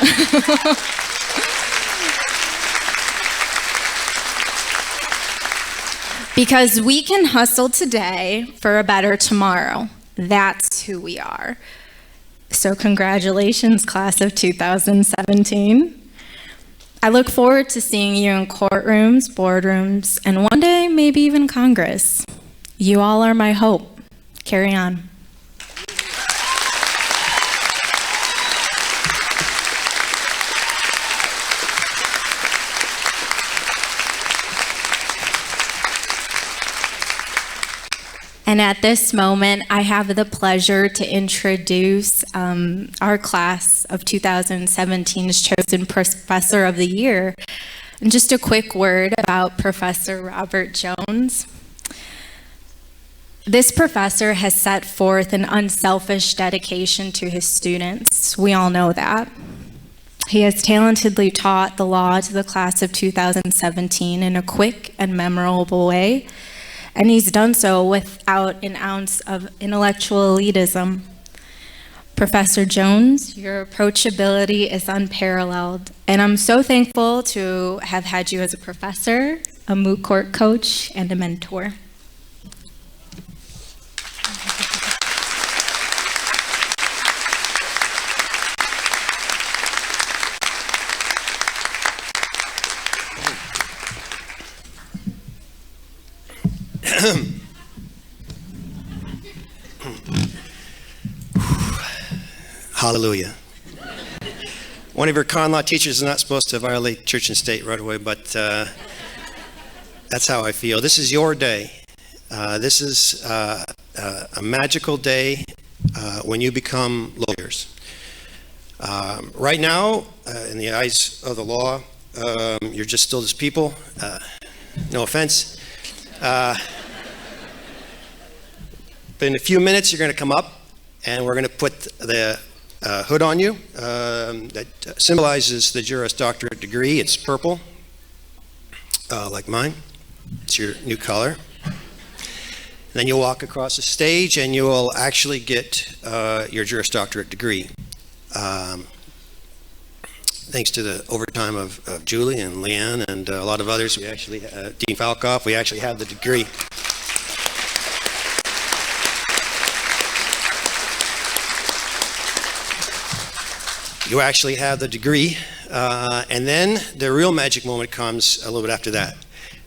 Because we can hustle today for a better tomorrow. That's who we are. So congratulations, class of 2017. I look forward to seeing you in courtrooms, boardrooms, and one day maybe even Congress. You all are my hope. Carry on. And at this moment, I have the pleasure to introduce our class of 2017's chosen Professor of the Year. And just a quick word about Professor Robert Jones. This professor has set forth an unselfish dedication to his students. We all know that. He has talentedly taught the law to the class of 2017 in a quick and memorable way. And he's done so without an ounce of intellectual elitism. Professor Jones, your approachability is unparalleled, and I'm so thankful to have had you as a professor, a moot court coach, and a mentor. Hallelujah. One of your con law teachers is not supposed to violate church and state right away, but that's how I feel. This is your day. This is a magical day when you become lawyers. Right now, in the eyes of the law, you're just still just people. No offense. But in a few minutes, you're going to come up, and we're going to put the hood on you that symbolizes the Juris Doctorate degree. It's purple, like mine. It's your new color. Then you'll walk across the stage, and you will actually get your Juris Doctorate degree. Thanks to the overtime of Julie and Leanne and a lot of others, we actually, Dean Falkoff, we actually have the degree. You actually have the degree, and then the real magic moment comes a little bit after that.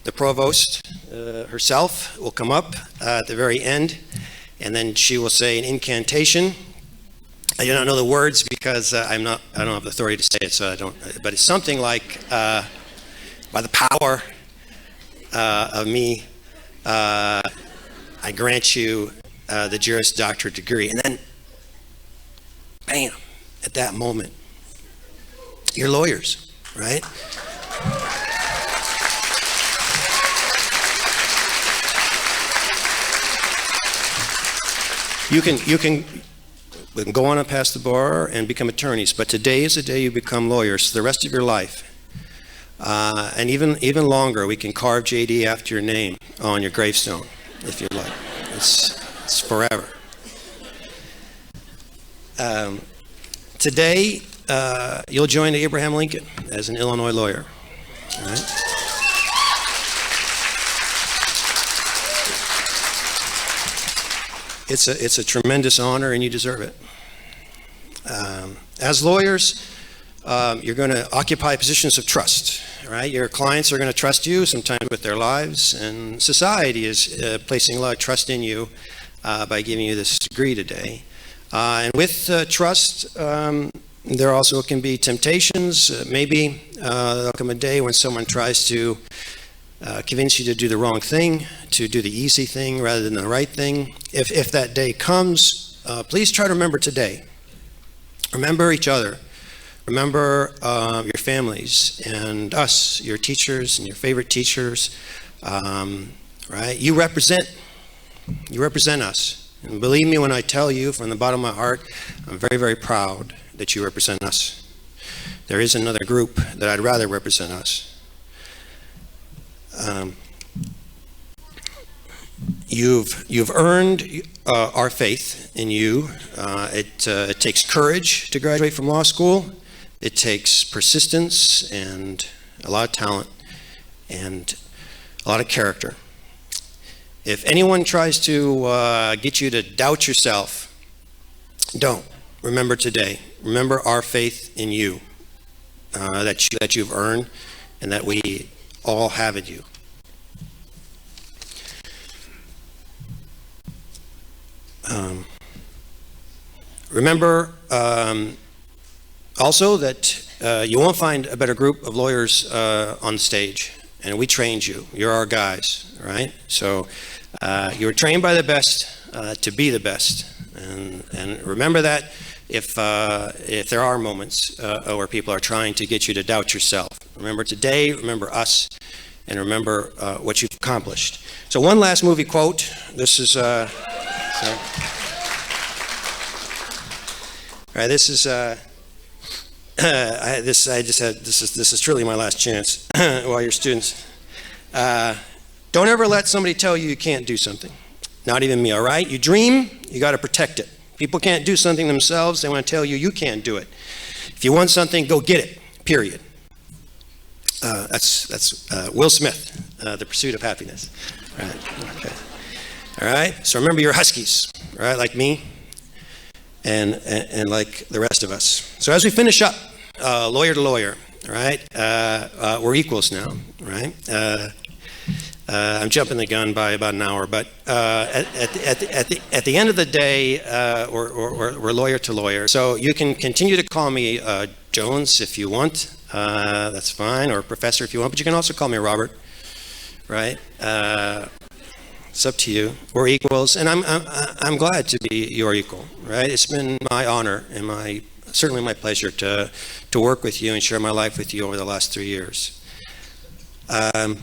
The provost herself will come up at the very end, and then she will say an incantation. I do not know the words because I don't have the authority to say it, so I don't. But it's something like, by the power of me, I grant you the Juris Doctorate degree, and then, bam. At that moment, you're lawyers, right? You can go on and pass the bar and become attorneys, but today is the day you become lawyers. The rest of your life, and even longer, we can carve JD after your name on your gravestone, if you like. It's forever. Today, you'll join Abraham Lincoln as an Illinois lawyer. All right? It's a tremendous honor, and you deserve it. As lawyers, you're going to occupy positions of trust. Right? Your clients are going to trust you, sometimes with their lives, and society is placing a lot of trust in you by giving you this degree today. And with trust, there also can be temptations. Maybe there'll come a day when someone tries to convince you to do the wrong thing, to do the easy thing rather than the right thing. If that day comes, please try to remember today. Remember each other. Remember your families and us, your teachers and your favorite teachers. Right? You represent us. And believe me when I tell you from the bottom of my heart, I'm very, very proud that you represent us. There is another group that I'd rather represent us. You've earned our faith in you. It takes courage to graduate from law school. It takes persistence and a lot of talent and a lot of character. If anyone tries to get you to doubt yourself, don't. Remember today. Remember our faith in you, that you've earned and that we all have in you. Remember also that you won't find a better group of lawyers on the stage, and we trained you. You're our guys, right? So you were trained by the best to be the best, and remember that if there are moments where people are trying to get you to doubt yourself. Remember today, remember us, and remember what you've accomplished. So one last movie quote. This is sorry. All right, this is this is truly my last chance while you're students. Don't ever let somebody tell you you can't do something. Not even me, all right? You dream, you got to protect it. People can't do something themselves. They want to tell you you can't do it. If you want something, go get it, period. That's Will Smith, The Pursuit of Happiness. All right, okay. All right, so remember you're Huskies, all right, like me and like the rest of us. So as we finish up, lawyer to lawyer, all right, we're equals now, right? I'm jumping the gun by about an hour, but at the end of the day, we're lawyer to lawyer. So you can continue to call me Jones if you want. That's fine, or Professor if you want, but you can also call me Robert, right? It's up to you. We're equals, and I'm glad to be your equal, right? It's been my honor and certainly my pleasure to work with you and share my life with you over the last 3 years. All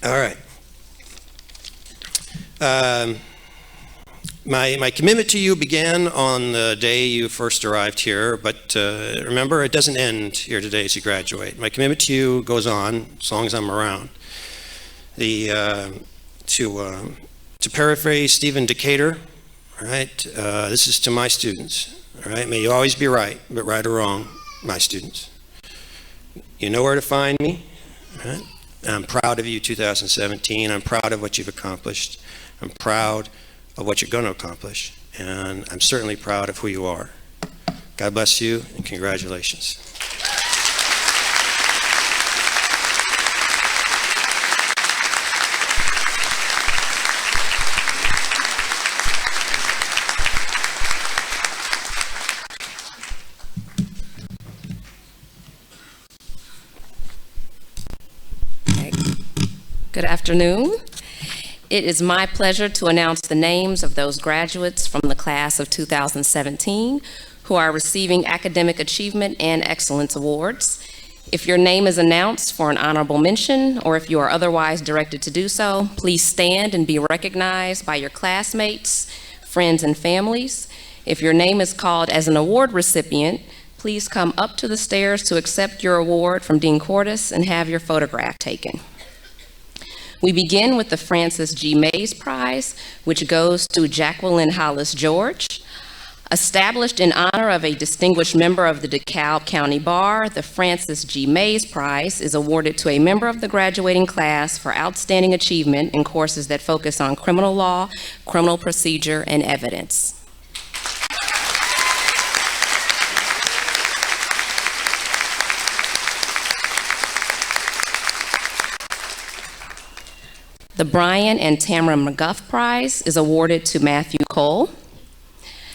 right. My commitment to you began on the day you first arrived here, but remember, it doesn't end here today as you graduate. My commitment to you goes on as long as I'm around. To paraphrase Stephen Decatur, right? This is to my students. All right, may you always be right, but right or wrong, my students. You know where to find me. Right? I'm proud of you, 2017. I'm proud of what you've accomplished. I'm proud of what you're going to accomplish. And I'm certainly proud of who you are. God bless you, and congratulations. Good afternoon. It is my pleasure to announce the names of those graduates from the class of 2017 who are receiving Academic Achievement and Excellence Awards. If your name is announced for an honorable mention, or if you are otherwise directed to do so, please stand and be recognized by your classmates, friends, and families. If your name is called as an award recipient, please come up to the stairs to accept your award from Dean Cordes and have your photograph taken. We begin with the Francis G. Mays Prize, which goes to Jacqueline Hollis George. Established in honor of a distinguished member of the DeKalb County Bar, the Francis G. Mays Prize is awarded to a member of the graduating class for outstanding achievement in courses that focus on criminal law, criminal procedure, and evidence. The Brian and Tamara McGuff Prize is awarded to Matthew Cole.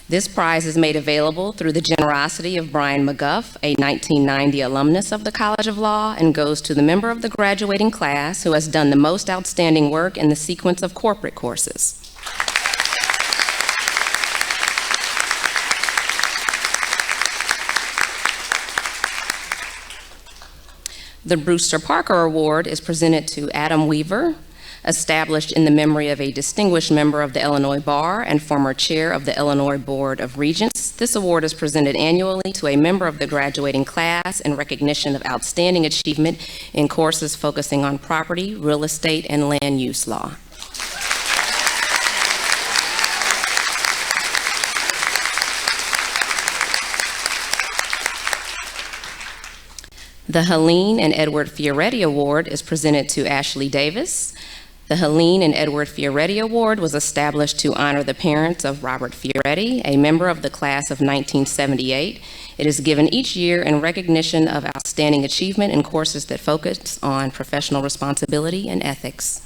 This prize is made available through the generosity of Brian McGuff, a 1990 alumnus of the College of Law, and goes to the member of the graduating class who has done the most outstanding work in the sequence of corporate courses. The Brewster Parker Award is presented to Adam Weaver, established in the memory of a distinguished member of the Illinois Bar and former chair of the Illinois Board of Regents. This award is presented annually to a member of the graduating class in recognition of outstanding achievement in courses focusing on property, real estate, and land use law. The Helene and Edward Fioretti Award is presented to Ashley Davis. The Helene and Edward Fioretti Award was established to honor the parents of Robert Fioretti, a member of the class of 1978. It is given each year in recognition of outstanding achievement in courses that focus on professional responsibility and ethics.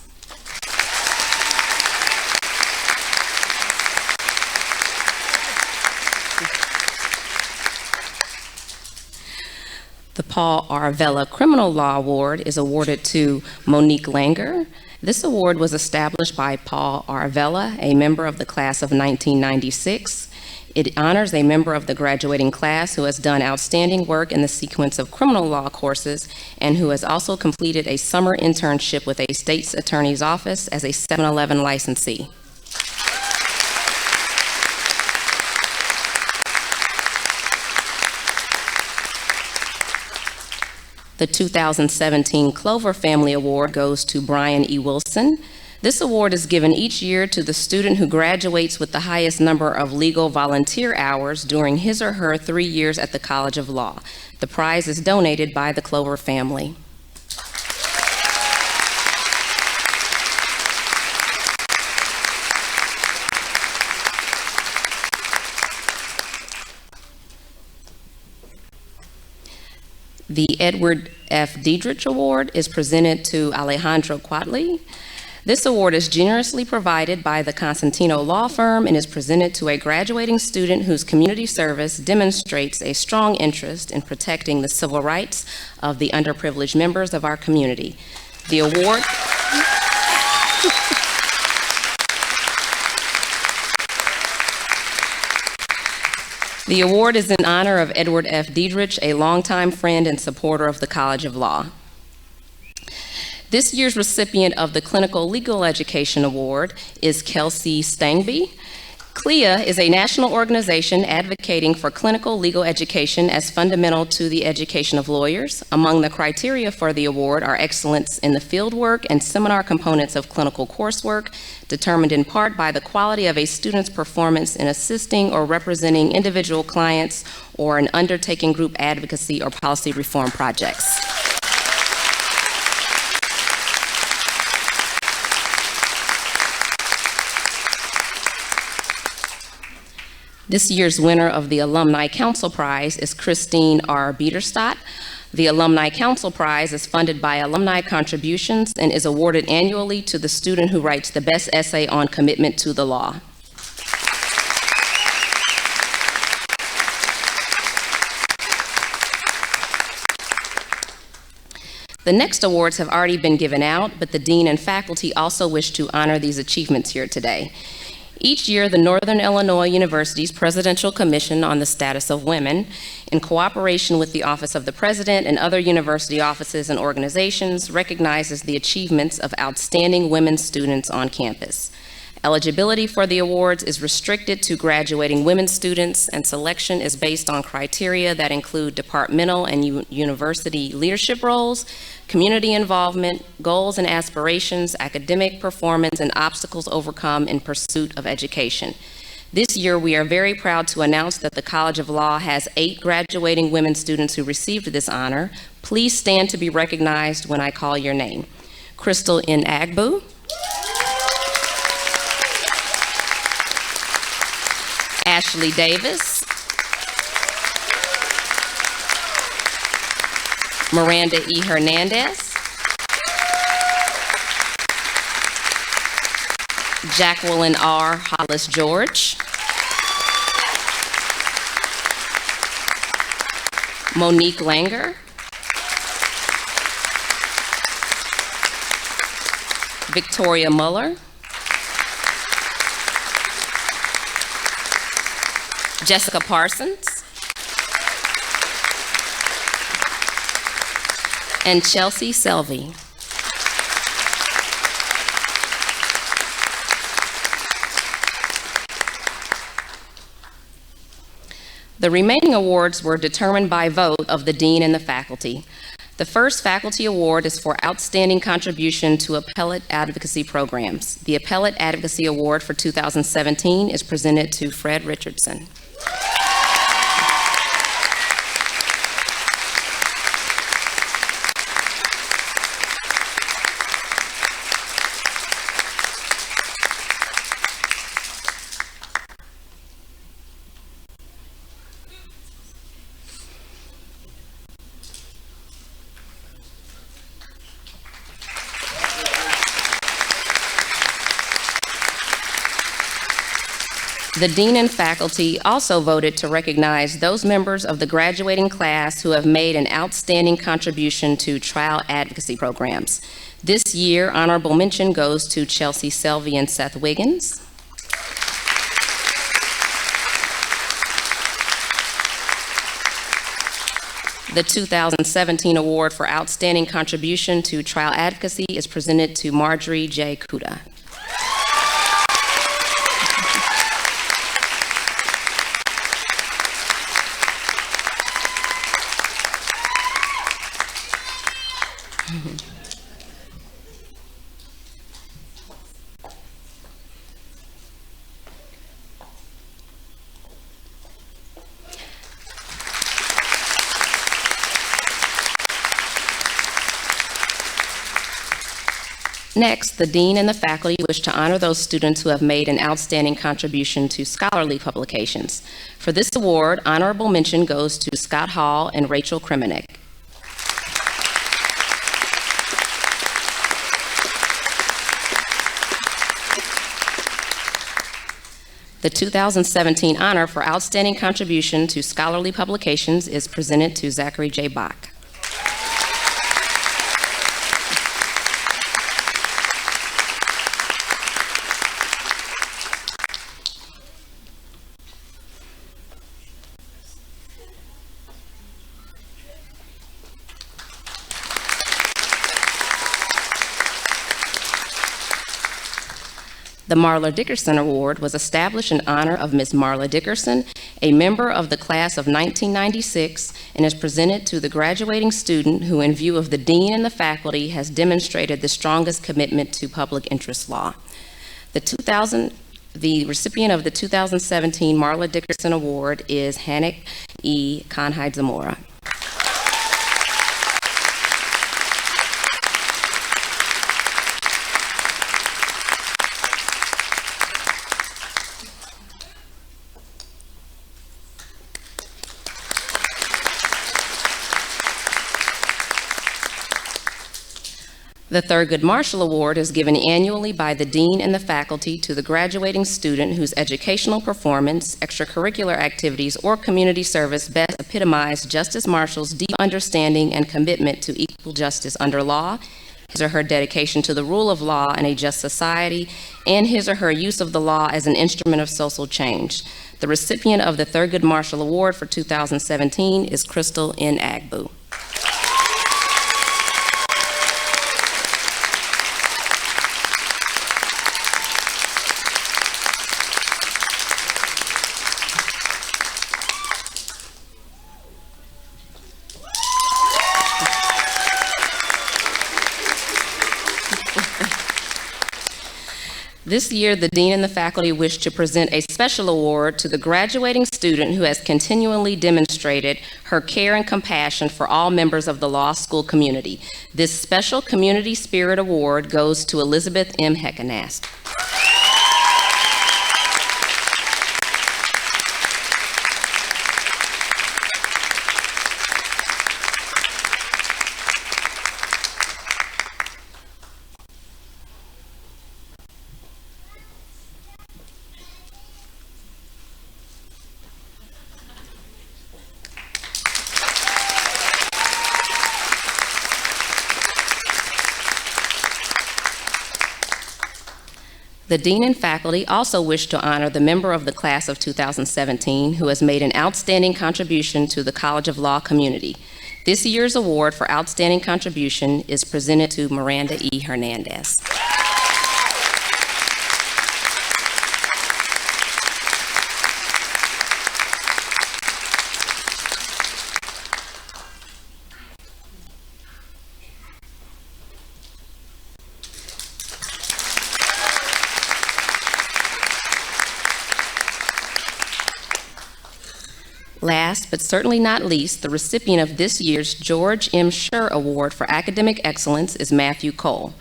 The Paul R. Vella Criminal Law Award is awarded to Monique Langer. This award was established by Paul R. Vella, a member of the class of 1996. It honors a member of the graduating class who has done outstanding work in the sequence of criminal law courses and who has also completed a summer internship with a state's attorney's office as a 7-Eleven licensee. The 2017 Clover Family Award goes to Brian E. Wilson. This award is given each year to the student who graduates with the highest number of legal volunteer hours during his or her 3 years at the College of Law. The prize is donated by the Clover family. The Edward F. Diedrich Award is presented to Alejandro Quatley. This award is generously provided by the Constantino Law Firm and is presented to a graduating student whose community service demonstrates a strong interest in protecting the civil rights of the underprivileged members of our community. The award The award is in honor of Edward F. Diedrich, a longtime friend and supporter of the College of Law. This year's recipient of the Clinical Legal Education Award is Kelsey Stangby. CLEA is a national organization advocating for clinical legal education as fundamental to the education of lawyers. Among the criteria for the award are excellence in the fieldwork and seminar components of clinical coursework, determined in part by the quality of a student's performance in assisting or representing individual clients or in undertaking group advocacy or policy reform projects. This year's winner of the Alumni Council Prize is Christine R. Biederstadt. The Alumni Council Prize is funded by alumni contributions and is awarded annually to the student who writes the best essay on commitment to the law. The next awards have already been given out, but the dean and faculty also wish to honor these achievements here today. Each year, the Northern Illinois University's Presidential Commission on the Status of Women, in cooperation with the Office of the President and other university offices and organizations, recognizes the achievements of outstanding women students on campus. Eligibility for the awards is restricted to graduating women students, and selection is based on criteria that include departmental and university leadership roles, community involvement, goals and aspirations, academic performance, and obstacles overcome in pursuit of education. This year, we are very proud to announce that the College of Law has 8 graduating women students who received this honor. Please stand to be recognized when I call your name. Crystal N. Agbu, Ashley Davis, Miranda E. Hernandez, Jacqueline R. Hollis George, Monique Langer, Victoria Muller, Jessica Parsons, and Chelsea Selvey. The remaining awards were determined by vote of the dean and the faculty. The first faculty award is for outstanding contribution to appellate advocacy programs. The Appellate Advocacy Award for 2017 is presented to Fred Richardson. The dean and faculty also voted to recognize those members of the graduating class who have made an outstanding contribution to trial advocacy programs. This year, honorable mention goes to Chelsea Selvey and Seth Wiggins. The 2017 award for outstanding contribution to trial advocacy is presented to Marjorie J. Kuda. Next, the dean and the faculty wish to honor those students who have made an outstanding contribution to scholarly publications. For this award, honorable mention goes to Scott Hall and Rachel Kriminek. The 2017 honor for outstanding contribution to scholarly publications is presented to Zachary J. Bach. The Marla Dickerson Award was established in honor of Ms. Marla Dickerson, a member of the class of 1996, and is presented to the graduating student who, in view of the dean and the faculty, has demonstrated the strongest commitment to public interest law. The recipient of the 2017 Marla Dickerson Award is Hanik E. Conhide Zamora. The Thurgood Marshall Award is given annually by the dean and the faculty to the graduating student whose educational performance, extracurricular activities, or community service best epitomize Justice Marshall's deep understanding and commitment to equal justice under law, his or her dedication to the rule of law and a just society, and his or her use of the law as an instrument of social change. The recipient of the Thurgood Marshall Award for 2017 is Crystal N. Agbu. This year, the dean and the faculty wish to present a special award to the graduating student who has continually demonstrated her care and compassion for all members of the law school community. This special Community Spirit Award goes to Elizabeth M. Heckenast. The dean and faculty also wish to honor the member of the class of 2017 who has made an outstanding contribution to the College of Law community. This year's award for outstanding contribution is presented to Miranda E. Hernandez. Last, but certainly not least, the recipient of this year's George M. Schur Award for Academic Excellence is Matthew Cole.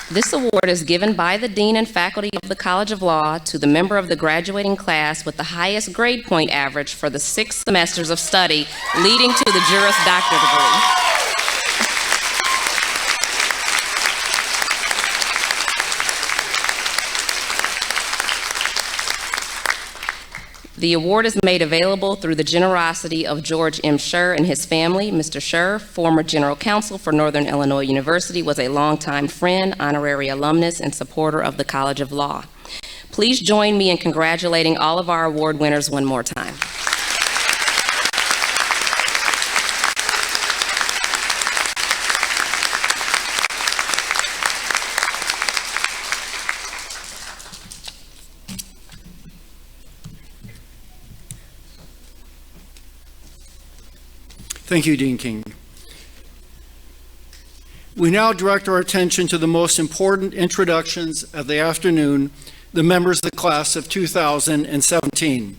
This award is given by the dean and faculty of the College of Law to the member of the graduating class with the highest grade point average for the 6 semesters of study leading to the Juris Doctor degree. The award is made available through the generosity of George M. Scher and his family. Mr. Scher, former General Counsel for Northern Illinois University, was a longtime friend, honorary alumnus, and supporter of the College of Law. Please join me in congratulating all of our award winners one more time. Thank you, Dean King. We now direct our attention to the most important introductions of the afternoon, the members of the class of 2017.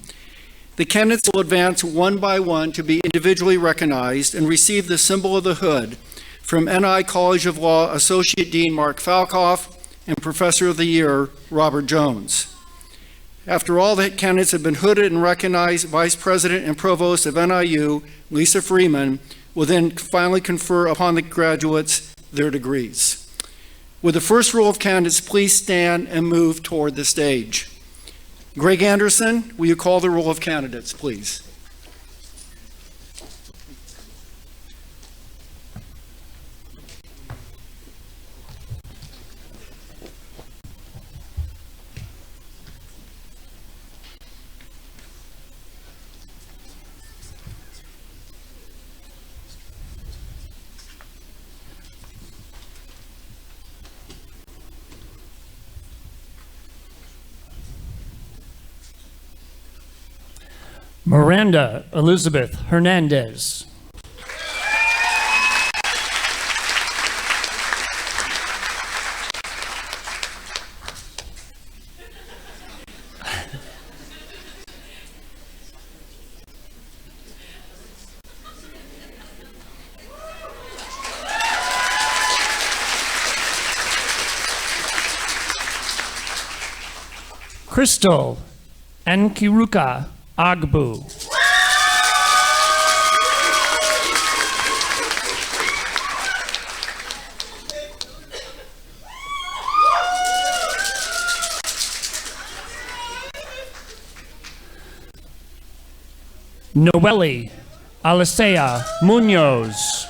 The candidates will advance one by one to be individually recognized and receive the symbol of the hood from NI College of Law Associate Dean Mark Falkoff and Professor of the Year Robert Jones. After all the candidates have been hooded and recognized, Vice President and Provost of NIU, Lisa Freeman, will then finally confer upon the graduates their degrees. With the first row of candidates, please stand and move toward the stage. Greg Anderson, will you call the roll of candidates, please? Miranda Elizabeth Hernandez. Crystal Nkiruka Agbu. Noeli Alisea Munoz.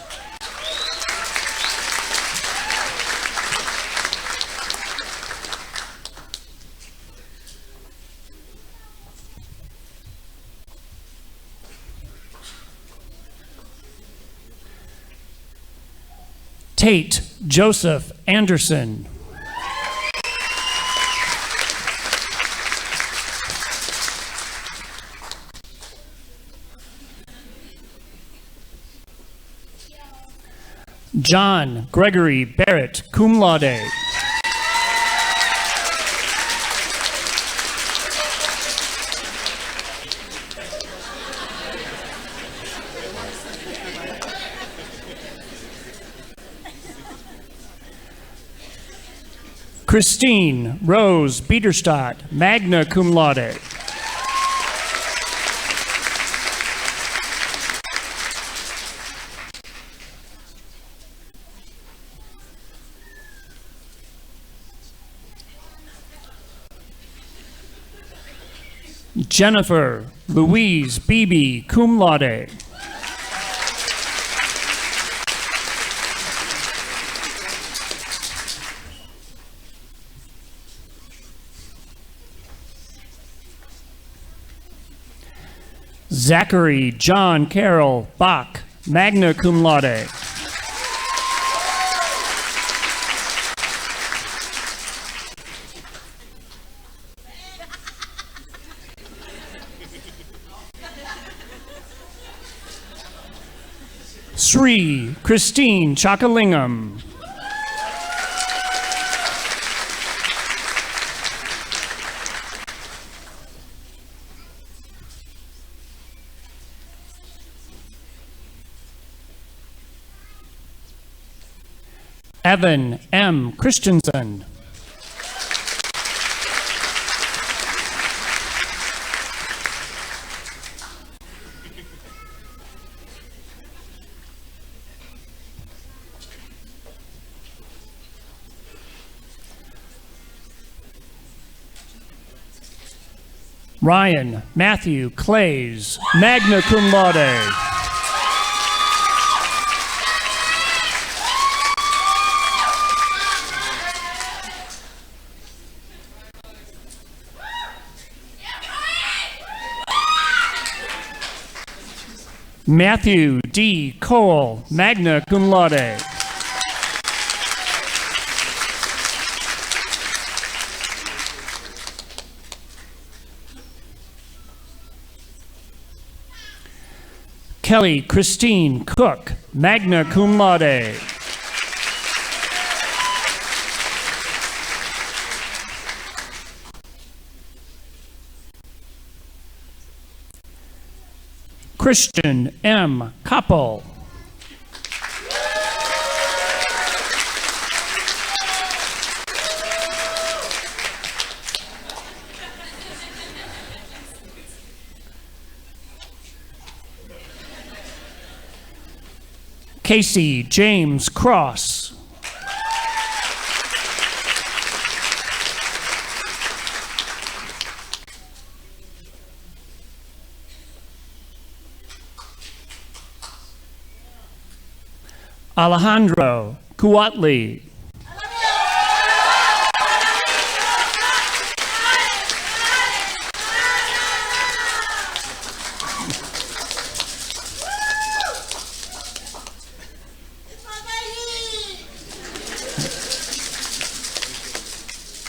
Tate Joseph Anderson. John Gregory Barrett, cum laude. Christine Rose Biederstadt, magna cum laude. Jennifer Louise Beebe, cum laude. Zachary John Carroll Bach, magna cum laude. Sri Christine Chakalingam. Evan M. Christensen. Ryan Matthew Clays, magna cum laude. Matthew D. Cole, magna cum laude. Kelly Christine Cook, magna cum laude. Christian M. Koppel. Casey James Cross. Alejandro Kuatli.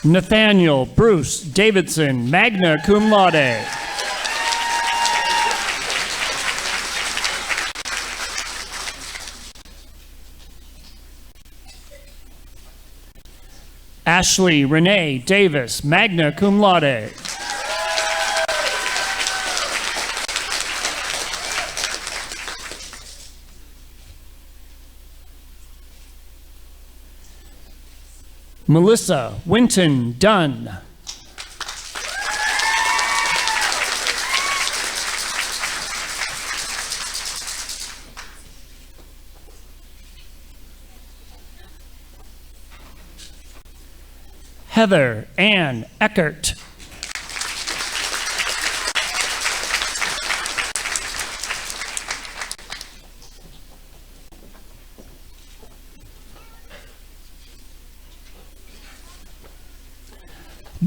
Nathaniel Bruce Davidson, magna cum laude. Ashley Renee Davis, magna cum laude. Melissa Winton Dunn. Heather Ann Eckert.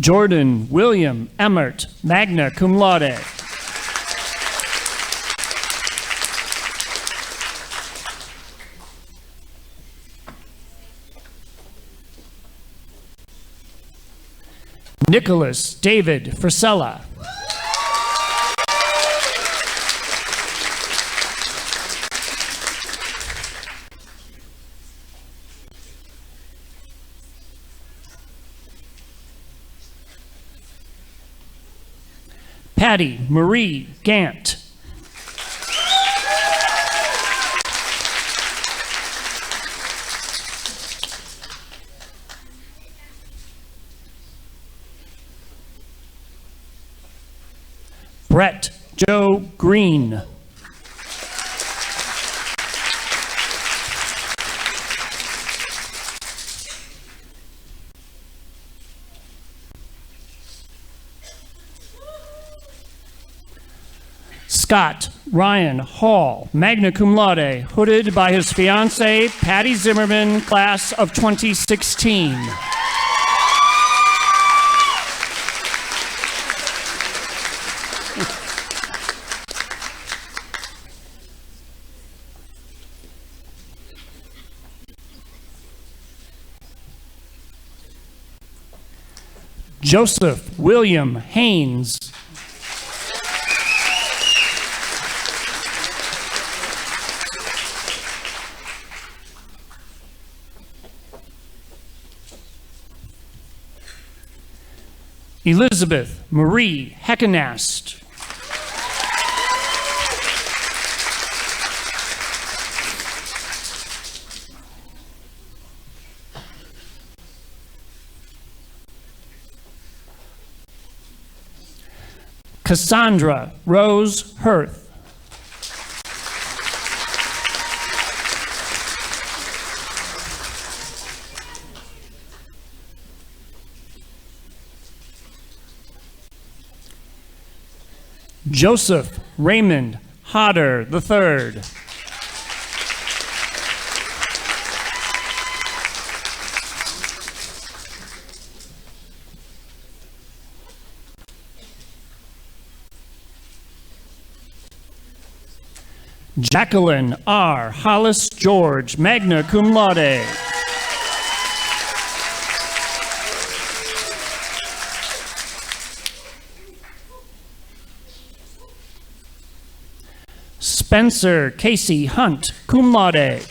Jordan William Emmert, magna cum laude. Nicholas David Frisella. Patty Marie Gant. Brett Joe Green. Scott Ryan Hall, magna cum laude, hooded by his fiancée, Patty Zimmerman, class of 2016. Joseph William Haynes. Elizabeth Marie Heckenast. Cassandra Rose Hirth. Joseph Raymond Hodder III. Jacqueline R. Hollis George, magna cum laude. Spencer Casey Hunt, cum laude.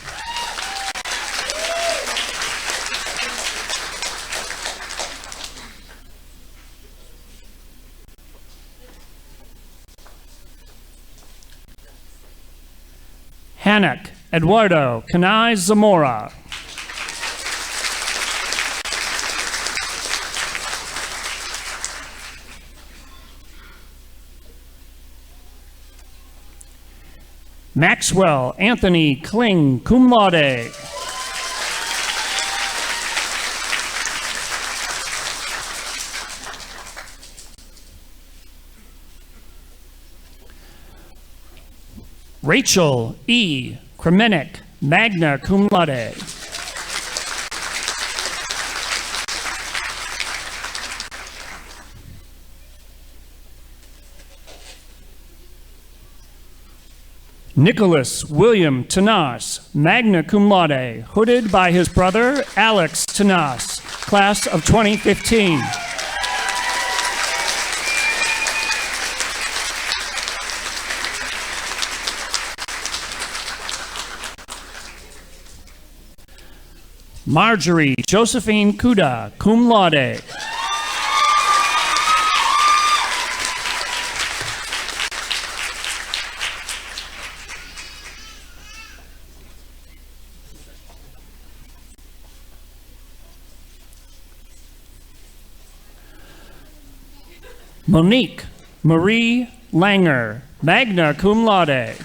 Hanak Eduardo Canais Zamora. Maxwell Anthony Kling, cum laude. Rachel E. Kremenek, magna cum laude. Nicholas William Tanas, magna cum laude, hooded by his brother Alex Tanas, class of 2015. Marjorie Josephine Kuda, cum laude. Monique Marie Langer, magna cum laude.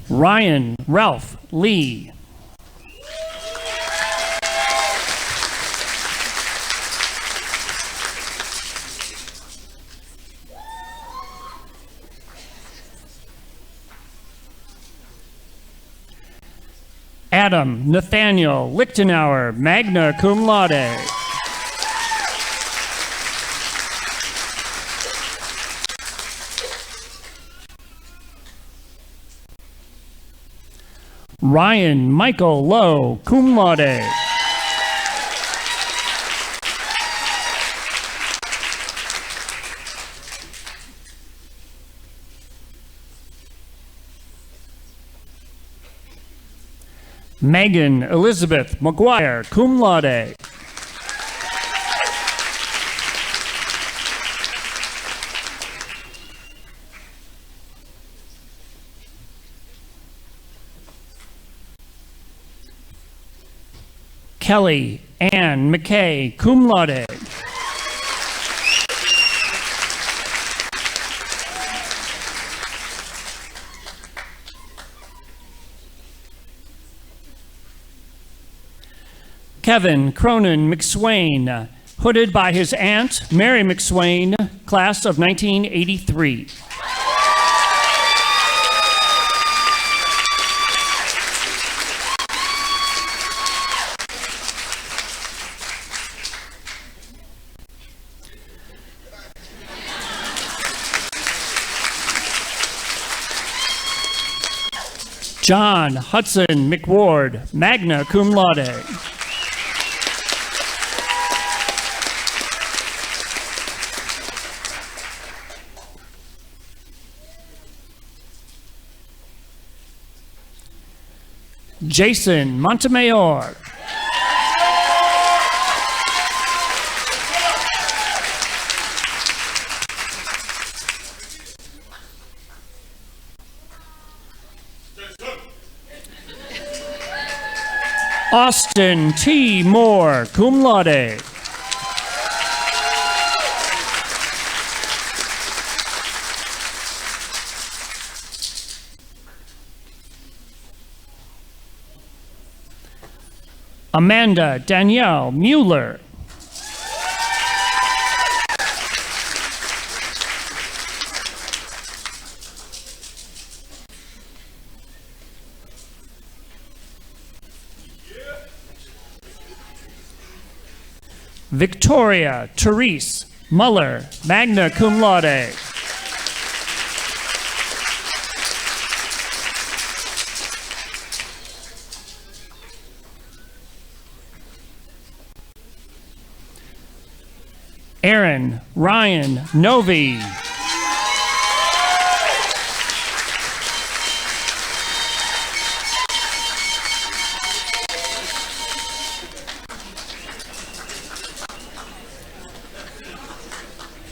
Ryan Ralph Lee. Adam Nathaniel Lichtenauer, magna cum laude. Ryan Michael Lowe, cum laude. Megan Elizabeth McGuire, cum laude. Kelly Ann McKay, cum laude. Kevin Cronin McSwain, hooded by his aunt, Mary McSwain, class of 1983. John Hudson McWard, magna cum laude. Jason Montemayor. Austin T. Moore, cum laude. Amanda Danielle Mueller. Victoria Therese Muller, magna cum laude. Aaron Ryan Novi.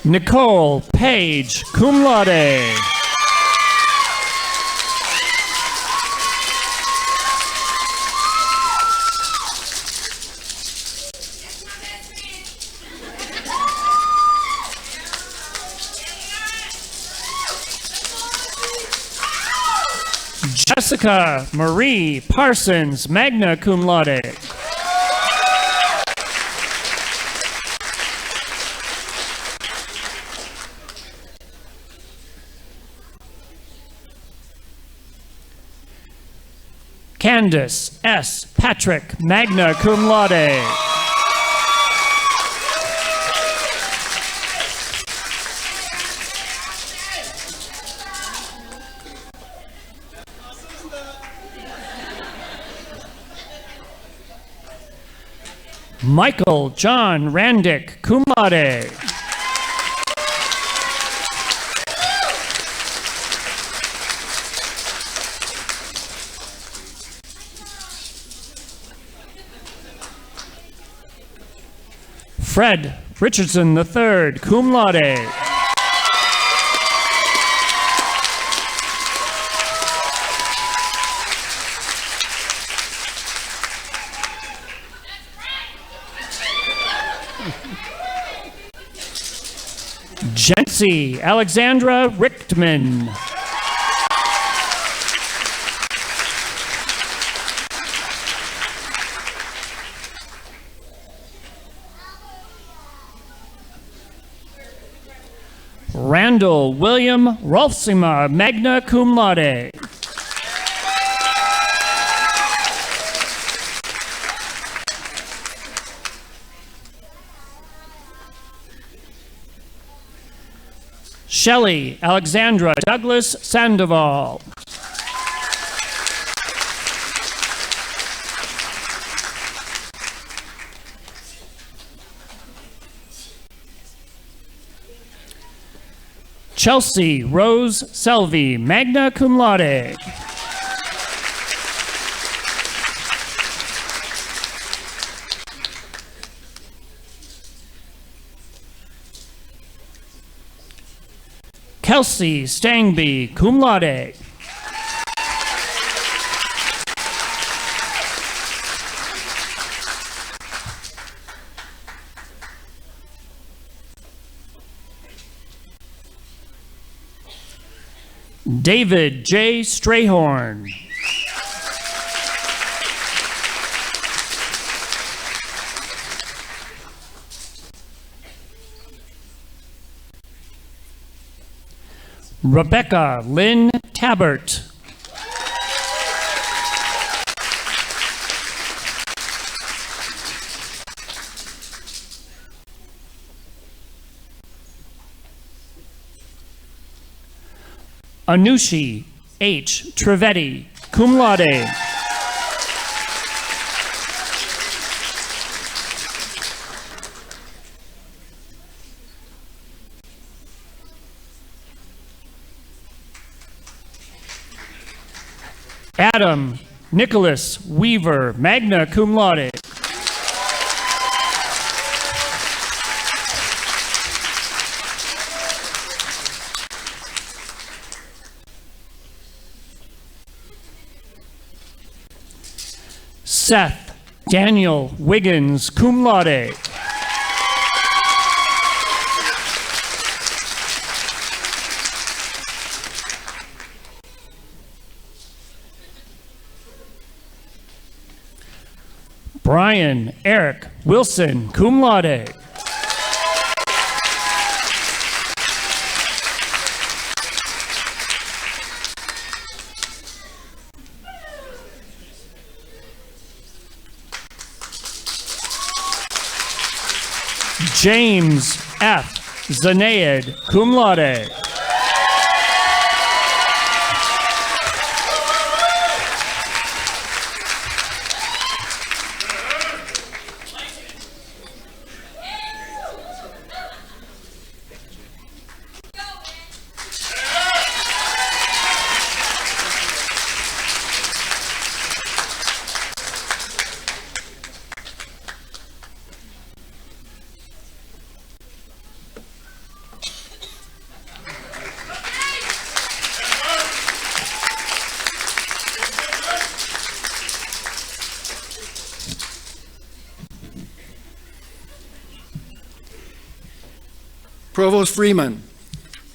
Nicole Page, cum laude. Jessica Marie Parsons, magna cum laude. Candace S. Patrick, magna cum laude. Michael John Randick, cum laude. Fred Richardson III, cum laude. Jency Alexandra Richtman. Randall William Rolfsima, magna cum laude. Shelley Alexandra Douglas Sandoval. Chelsea Rose Selvey, magna cum laude. Kelsey Stangby, cum laude. David J. Strayhorn. Rebecca Lynn Tabbert. Anushi H. Trivedi, cum laude. Adam Nicholas Weaver, magna cum laude. Seth Daniel Wiggins, cum laude. Brian Eric Wilson, cum laude. James F. Zanaid, cum laude. Provost Freeman,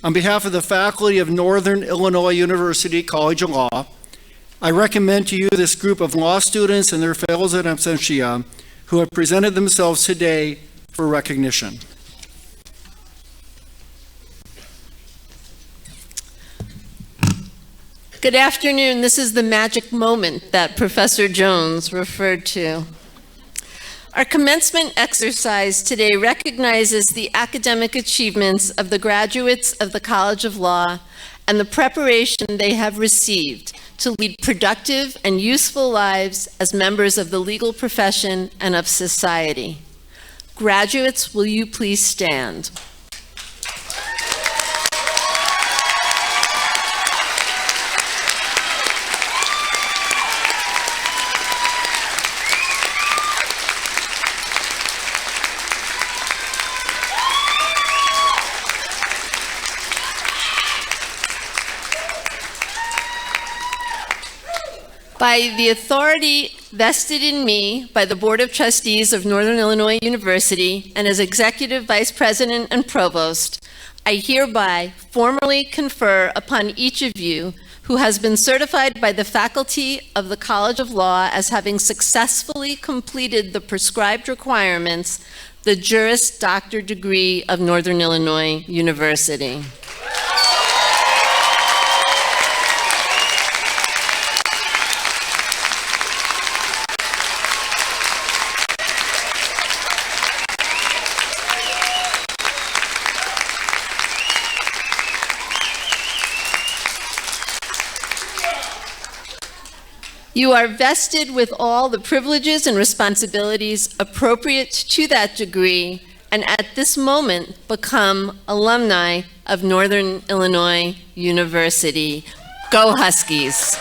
on behalf of the faculty of Northern Illinois University College of Law, I recommend to you this group of law students and their fellows in absentia who have presented themselves today for recognition. Good afternoon. This is the magic moment that Professor Jones referred to. Our commencement exercise today recognizes the academic achievements of the graduates of the College of Law and the preparation they have received to lead productive and useful lives as members of the legal profession and of society. Graduates, will you please stand? By the authority vested in me by the Board of Trustees of Northern Illinois University and as Executive Vice President and Provost, I hereby formally confer upon each of you who has been certified by the faculty of the College of Law as having successfully completed the prescribed requirements, the Juris Doctor degree of Northern Illinois University. You are vested with all the privileges and responsibilities appropriate to that degree, and at this moment become alumni of Northern Illinois University. Go Huskies!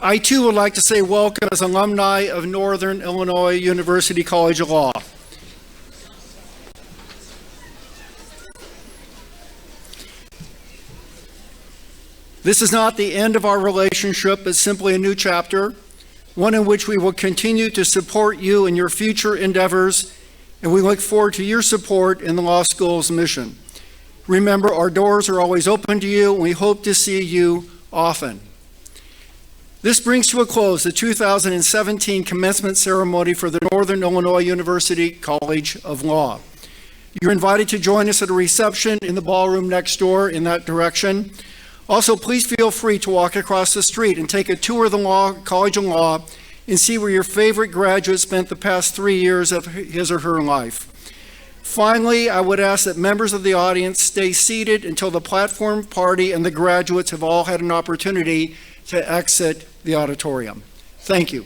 I too would like to say welcome as alumni of Northern Illinois University College of Law. This is not the end of our relationship, but simply a new chapter, one in which we will continue to support you in your future endeavors, and we look forward to your support in the law school's mission. Remember, our doors are always open to you, and we hope to see you often. This brings to a close the 2017 commencement ceremony for the Northern Illinois University College of Law. You're invited to join us at a reception in the ballroom next door in that direction. Also, please feel free to walk across the street and take a tour of the College of Law and see where your favorite graduate spent the past 3 years of his or her life. Finally, I would ask that members of the audience stay seated until the platform party and the graduates have all had an opportunity to exit the auditorium. Thank you.